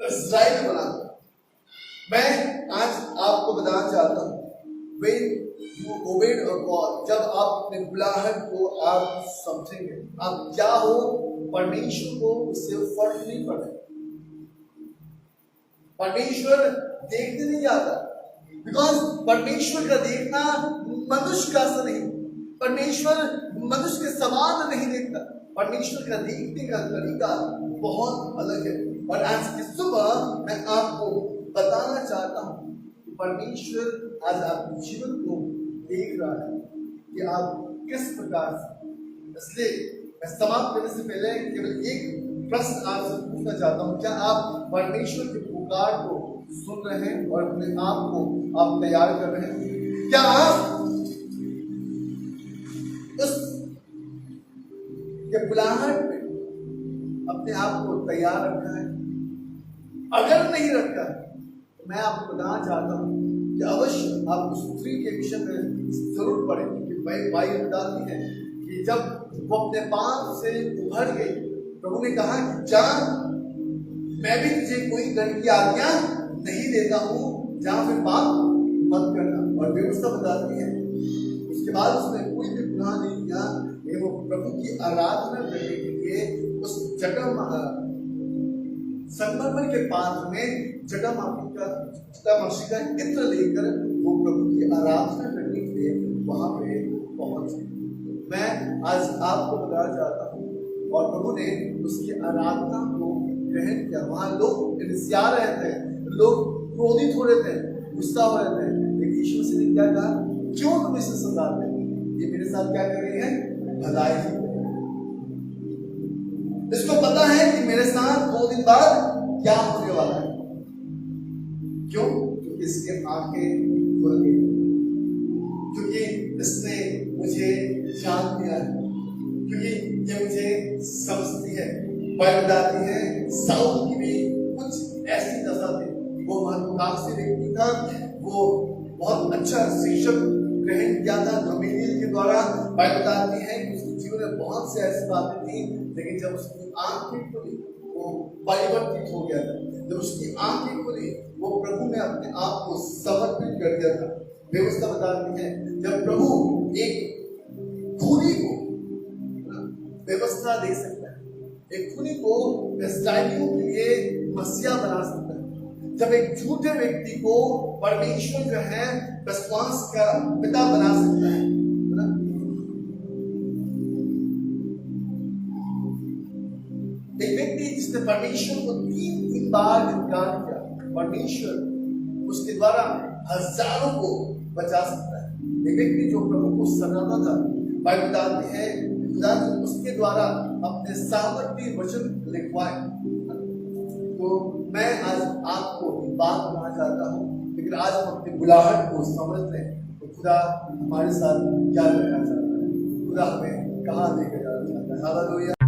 इस्राएल बना दिया। मैं आज आपको बताना चाहता हूँ, when you obeyed a God, जब आप अपने बुलाहट को आप समझेंगे, आप क्या हो, परमेश्वर को उससे फर्क नहीं पड़ेगा। परमेश्वर देखने नहीं जाता, बिकॉज परमेश्वर का देखना मनुष्य का सा नहीं, परमेश्वर मनुष्य के समान नहीं देखता, परमेश्वर का देखने का तरीका बहुत अलग है। और आज की सुबह मैं आपको बताना चाहता हूँ कि परमेश्वर आज आपके जीवन को देख रहा है कि आप किस प्रकार से। इसलिए मैं समाप्त करने से पहले केवल एक प्रश्न आपसे पूछना चाहता हूँ, क्या आप परमेश्वर के पुकार को सुन रहे हैं और अपने आप को आप तैयार कर रहे हैं? क्या आप उस के बुलाहट में अपने आप को तैयार रखा है? अगर नहीं रखा है तो मैं आपको बताना चाहता हूँ कि अवश्य आप उस स्त्री के विषय में जरूर पढ़ें, क्योंकि बाइबल बताती है कि जब वो अपने पाप से उभर गई प्रभु ने कहा कि जा, मैं भी तुझे कोई दंड की आज्ञा नहीं देता हूं, जहां फिर पाप मत करना। और व्यवस्था बताती है उसके बाद उसने कोई भी गुनाह नहीं किया, लेकिन वो प्रभु की आराधना करने के लिए उस संगमरमर के पात्र में जटामांसी का इत्र लेकर वो प्रभु की आराधना करने के लिए वहां पे पहुंचे। मैं आज आपको बताना चाहता हूँ, और प्रभु ने उसकी आराधना को ग्रहण किया। वहां लोग इर्ष्या रहे थे, लोग क्रोधित हो रहे थे, गुस्सा हो रहे थे, लेकिन यीशु मसीह ने क्या कहा, क्यों तुम इसे सताते हो? ये मेरे साथ क्या कर रही है? भलाई ही कर रही है। इसको पता है कि मेरे साथ 2 दिन बाद क्या होने वाला है। क्यों? क्योंकि इसके आंखें खुल गई, क्योंकि इसने मुझे जान लिया है, क्योंकि ये मुझे समझती है। बाइबल बताती है साउल की भी कुछ ऐसी दशा थी। वो महत्वाकांक्षी व्यक्ति था, वो बहुत अच्छा शिक्षक ग्रहण किया था गमलीएल के द्वारा। बाइबल बताती है कि उसके जीवन में बहुत से ऐसी बातें थी, लेकिन जब उसकी आंखें खुली वो परिवर्तित हो गया था। जब उसकी आंखें खुली वो प्रभु में अपने आप को समर्पित कर दिया था। व्यवस्था बताती है जब प्रभु एक खूनी को व्यवस्था दे सकता है, एक खूनी को इस्राएलियों के लिए मसीहा बना सकता है, जब एक झूठे व्यक्ति को परमेश्वर जो है विश्वास का पिता बना सकता है। एक व्यक्ति जिसने परमेश्वर को 3 बार इनकार किया, परमेश्वर उसके द्वारा हजारों को बचा सकता है। एक व्यक्ति जो प्रभु को सताता था, बाइबल बताती है खुदा ने उसके द्वारा अपने सामर्थ्य वचन लिखवाए। तो मैं आज आपको एक बात बताना चाहता हूँ, लेकिन आज हम अपनी बुलाहट को समझ लें तो खुदा हमारे साथ क्या करना चाहता है, खुदा हमें कहाँ लेकर जाना चाहता है। हालेलुया।